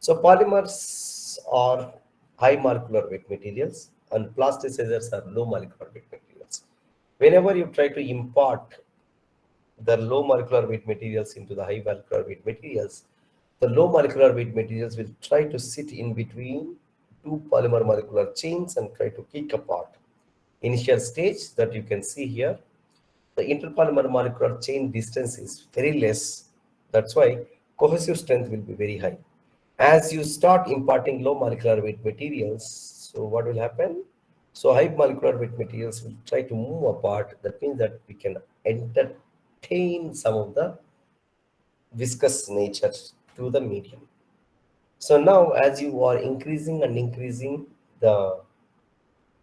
So polymers are high molecular weight materials and plasticizers are low molecular weight materials. Whenever you try to impart the low molecular weight materials into the high molecular weight materials, the low molecular weight materials will try to sit in between two polymer molecular chains and try to kick apart. Initial stage that you can see here, the interpolymer molecular chain distance is very less. That's why cohesive strength will be very high. As you start imparting low molecular weight materials, so what will happen? So high molecular weight materials will try to move apart. That means that we can entertain some of the viscous nature to the medium. So now as you are increasing and increasing the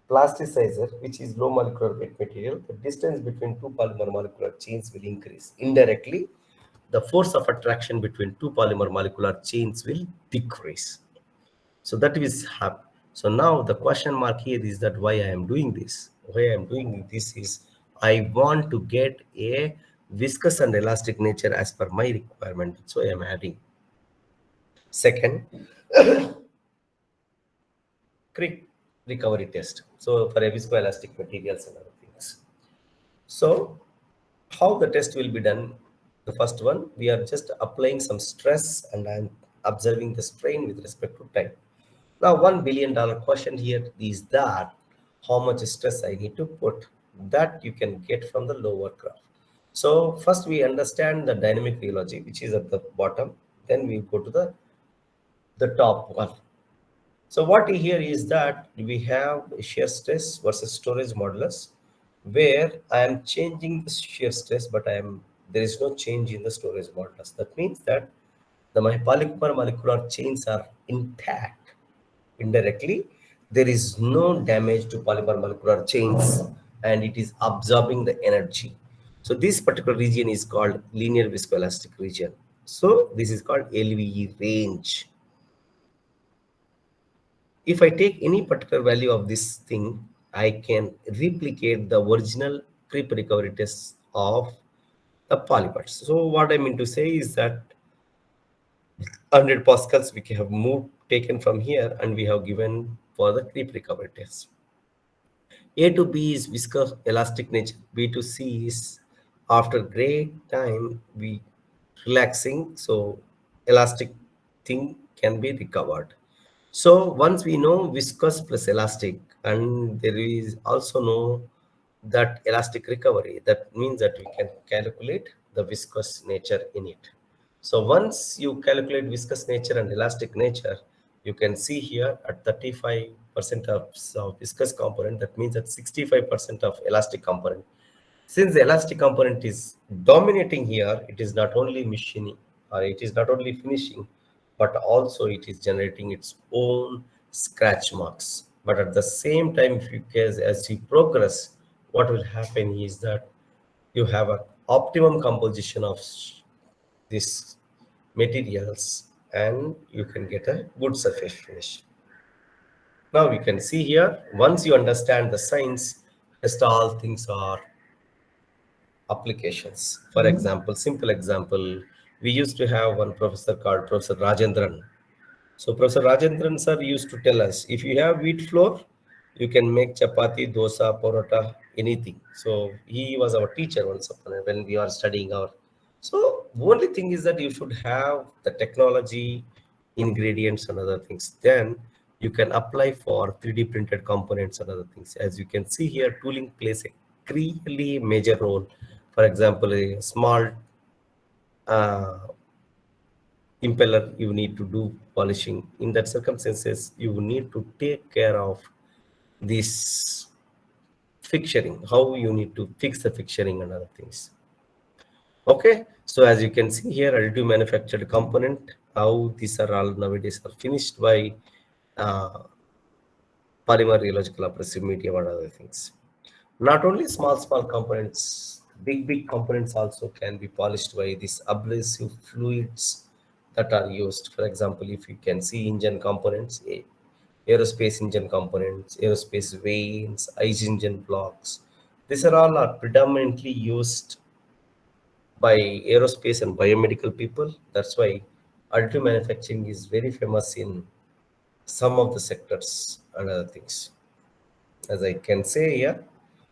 plasticizer, which is low molecular weight material, the distance between two polymer molecular chains will increase. Indirectly, the force of attraction between two polymer molecular chains will decrease. So that is happen. So now the question mark here is that why I am doing this? Why I am doing this is I want to get a viscous and elastic nature as per my requirement. So I am adding. Second, creep recovery test. So for viscoelastic materials and other things. So how the test will be done? The first one, we are just applying some stress and I'm observing the strain with respect to time. Now, $1 billion question here is that how much stress I need to put, that you can get from the lower graph. So first we understand the dynamic rheology, which is at the bottom. Then we go to the top one. So what here is that we have shear stress versus storage modulus, where I am changing the shear stress, but there is no change in the storage modulus. That means that my polymer molecular chains are intact. Indirectly, there is no damage to polymer molecular chains, and it is absorbing the energy. So this particular region is called linear viscoelastic region. So this is called LVE range. If I take any particular value of this thing, I can replicate the original creep recovery test of the polymers. So what I mean to say is that 100 pascals we have taken from here and we have given for the creep recovery test. A to B is viscous elastic nature. B to C is after great time we relaxing, so elastic thing can be recovered. So once we know viscous plus elastic, and there is also know that elastic recovery, that means that we can calculate the viscous nature in it. So once you calculate viscous nature and elastic nature, you can see here at 35% of viscous component, that means that 65% of elastic component. Since the elastic component is dominating here, it is not only machining or it is not only finishing, but also it is generating its own scratch marks. But at the same time, as you progress, what will happen is that you have an optimum composition of these materials and you can get a good surface finish. Now you can see here, once you understand the science, rest all things are applications. For example, simple example, we used to have one professor called Professor Rajendran. So Professor Rajendran sir used to tell us, if you have wheat flour, you can make chapati, dosa, parota, anything. So he was our teacher once upon a when we are studying our. So only thing is that you should have the technology, ingredients and other things. Then you can apply for 3D printed components and other things. As you can see here, tooling plays a really major role. For example, a small uh, impeller, you need to do polishing. In that circumstances, you need to take care of this fixturing, how you need to fix the fixturing and other things. Okay, so as you can see here, additive manufactured component, how these are all nowadays are finished by polymer rheological abrasive medium and other things. Not only small components, big components also can be polished by these abrasive fluids that are used. For example, if you can see engine components, aerospace engine components, aerospace vanes, ICE engine blocks, these are all are predominantly used by aerospace and biomedical people. That's why additive manufacturing is very famous in some of the sectors and other things, as I can say here.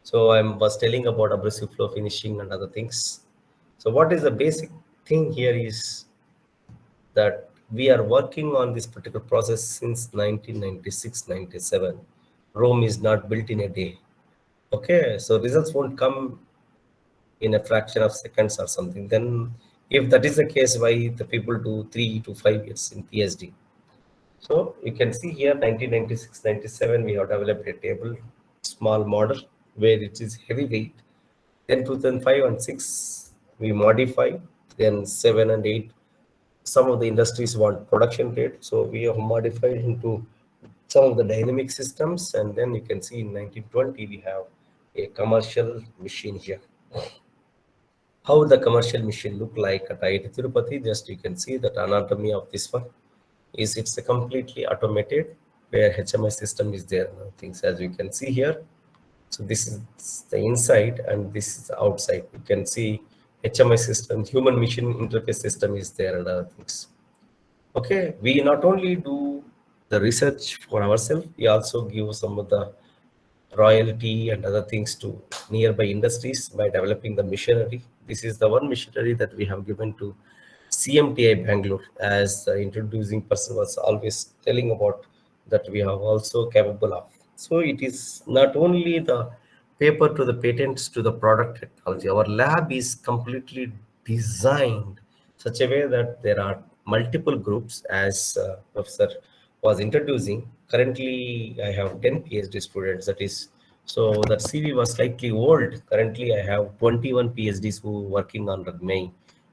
So I was telling about abrasive flow finishing and other things. So what is the basic thing here is that we are working on this particular process since 1996-97. Rome is not built in a day. Okay, so results won't come in a fraction of seconds or something. Then if that is the case, why the people do 3 to 5 years in PhD? So you can see here 1996-97 we have developed a table, small model where it is heavyweight. Then 2005 and 6 we modify. Then 7 and 8 some of the industries want production grade, so we have modified into some of the dynamic systems. And then you can see in 1920 we have a commercial machine here. How the commercial machine look like at IIT Tirupati, just you can see that anatomy of this one is it's a completely automated where HMI system is there and other things, as you can see here. So this is the inside and this is the outside. You can see HMI system, human machine interface system is there and other things. Okay, we not only do the research for ourselves, we also give some of the royalty and other things to nearby industries by developing the machinery. This is the one machinery that we have given to CMTI Bangalore, as the introducing person was always telling about that we have also capable of. So it is not only the paper to the patents to the product technology. Our lab is completely designed such a way that there are multiple groups, as Professor was introducing. Currently, I have 10 PhD students. That is, so that CV was slightly old. Currently, I have 21 PhDs who working on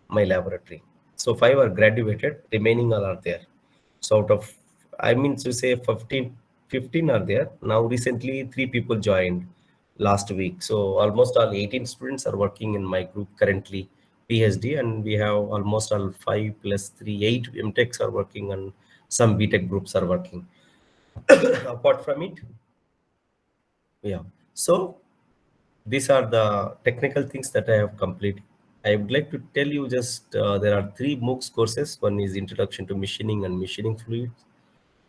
my laboratory. So 5 are graduated, remaining all are there. So out of, I mean to say 15 are there. Now recently 3 people joined last week. So almost all 18 students are working in my group currently, PhD, and we have almost all 5 plus 3, 8 MTechs are working and some BTech groups are working. Apart from it, yeah. So these are the technical things that I have completed. I would like to tell you just there are 3 Moocs courses. One is Introduction to Machining and Machining Fluids,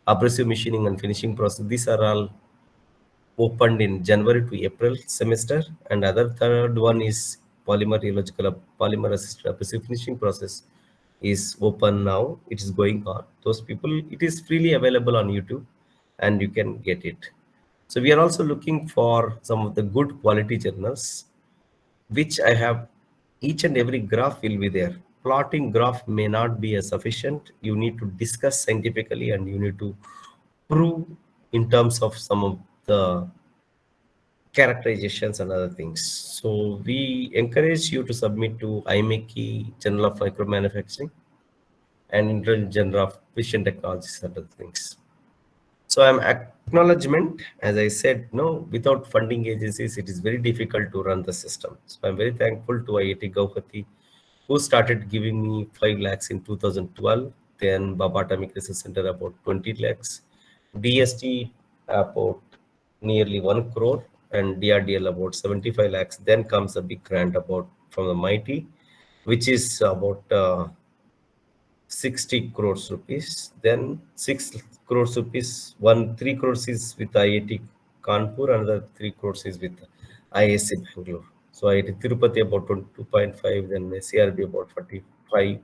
Abrasive Machining and Finishing Process. These are all opened in January to April semester, and other third one is polymer assisted abrasive finishing process is open now. It is going on. Those people, it is freely available on YouTube, and you can get it. So we are also looking for some of the good quality journals, which I have. Each and every graph will be there. Plotting graph may not be as sufficient. You need to discuss scientifically and you need to prove in terms of some of the characterizations and other things. So we encourage you to submit to IMechE Journal of Micro Manufacturing and Indian Journal of Precision Technologies and other things. So I'm acknowledgement, as I said, no, without funding agencies, it is very difficult to run the system. So I'm very thankful to IIT Gauhati, who started giving me 5 lakhs in 2012. Then Baba Atomic Research Center about 20 lakhs, DST about nearly 1 crore, and DRDL about 75 lakhs. Then comes a big grant about from the MIT, which is about 60 crores rupees. Then 6 crores rupees, 3 crores is with IIT Kanpur, another 3 crores is with ISC Bangalore. So IIT Tirupati about 22.5, then CRB about 45,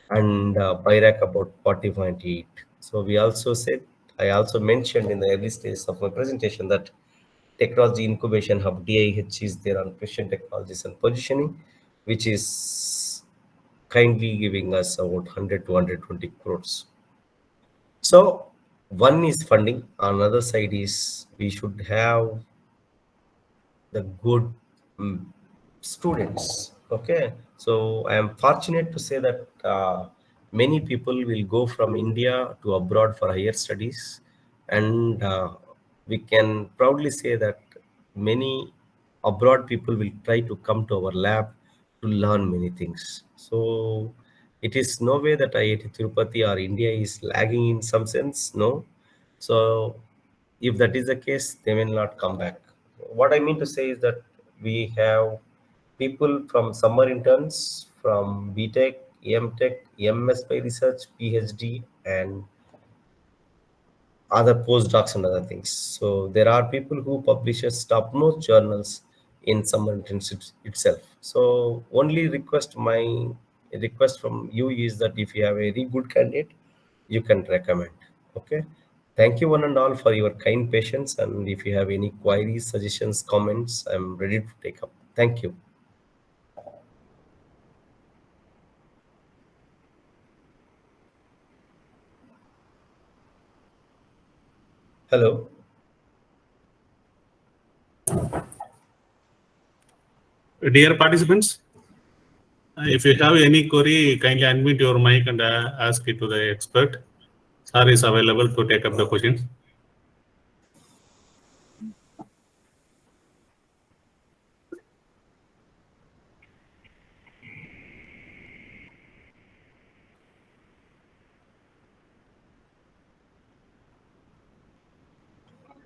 and BIRAC about 40.8. So we also said, I also mentioned in the early stages of my presentation that Technology Incubation Hub, DIH, is there on Precision Technologies and Positioning, which is kindly giving us about 100 to 120 crores. So one is funding, another side is we should have the good students. Okay, so I am fortunate to say that many people will go from India to abroad for higher studies, and we can proudly say that many abroad people will try to come to our lab to learn many things. So It is no way that IIT Tirupati or India is lagging in some sense. No. So if that is the case, they will not come back. What I mean to say is that we have people from summer interns, from BTech, MTech, MS by research, PhD, and other postdocs and other things. So there are people who publishes top-notch journals in summer internships itself. So only request from you is that if you have a very good candidate, you can recommend. Okay. Thank you one and all for your kind patience. And if you have any queries, suggestions, comments, I'm ready to take up. Thank you. Hello. Dear participants, if you have any query, kindly unmute your mic and ask it to the expert. Sir is available to take up the questions.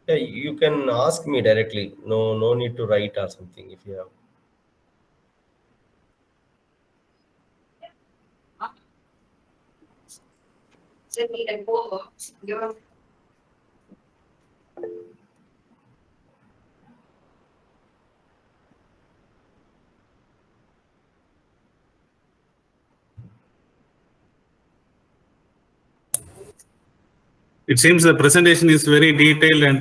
Yeah, you can ask me directly. No need to write or something if you have. It seems the presentation is very detailed and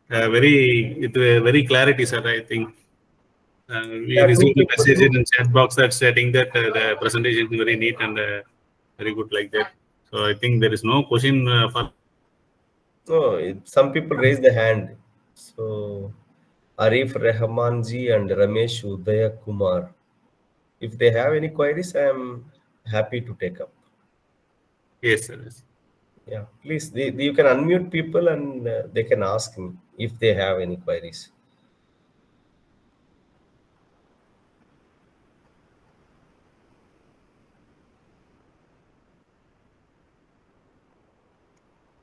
very clarity, sir. I think we Yeah, received a two message people. in the chat box that stating that the presentation is very neat and very good like that. So I think there is no question for. No, some people raise the hand. So Arif Rahmanji and Ramesh Udaya Kumar. If they have any queries, I am happy to take up. Yes, sir. Yes. Yeah, please, you can unmute people and they can ask me if they have any queries.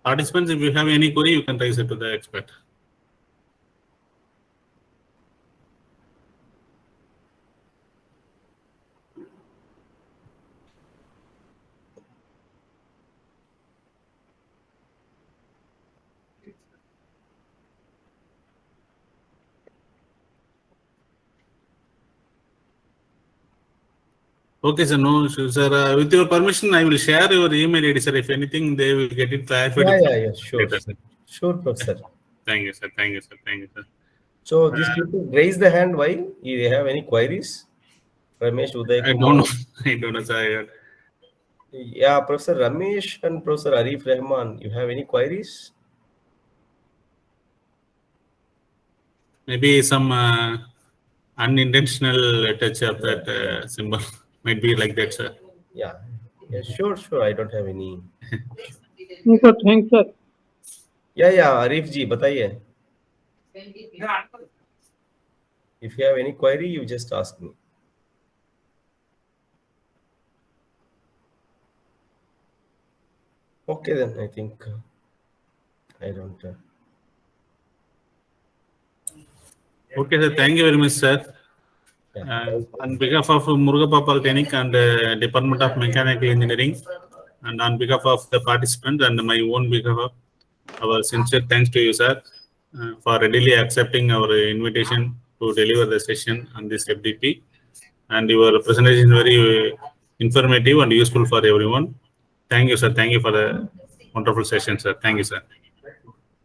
Participants, if you have any query, you can raise it to the expert. Okay, sir. No issue, sir. With your permission, I will share your email ID, sir. If anything, they will get it clarified. Yeah, sure. Later, sir. Sure, Professor. Thank you, sir. Thank you, sir. Thank you, sir. So these people raise the hand. Why? If they have any queries? Ramesh Uday I Kumar. don't know. I don't know, sir. Yeah, Professor Ramesh and Professor Arif Rahman, you have any queries? Maybe some unintentional touch of that symbol might be like that, sir. Yeah, sure. I don't have any. Sir thank sir Yeah, Arif ji, बताइए. If you have any query, you just ask me. Okay, then I think I don't. Okay, sir. Thank you very much, sir. On behalf of Murugappa Polytechnic and Department of Mechanical Engineering, and on behalf of the participants and my own behalf, our sincere thanks to you, sir, for readily accepting our invitation to deliver the session on this FDP. And your presentation is very informative and useful for everyone. Thank you, sir. Thank you for the wonderful session, sir. Thank you, sir.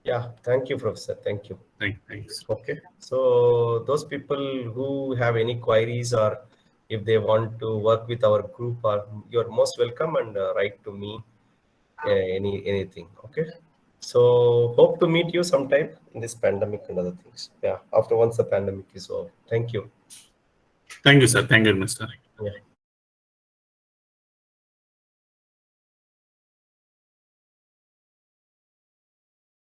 Yeah, thank you, Professor. Thank you. Thanks. Okay, so those people who have any queries or if they want to work with our group, you're most welcome and write to me anything. Okay, so hope to meet you sometime in this pandemic and other things. Yeah, after once the pandemic is over. Thank you. Thank you, sir. Thank you, Mr. Yeah.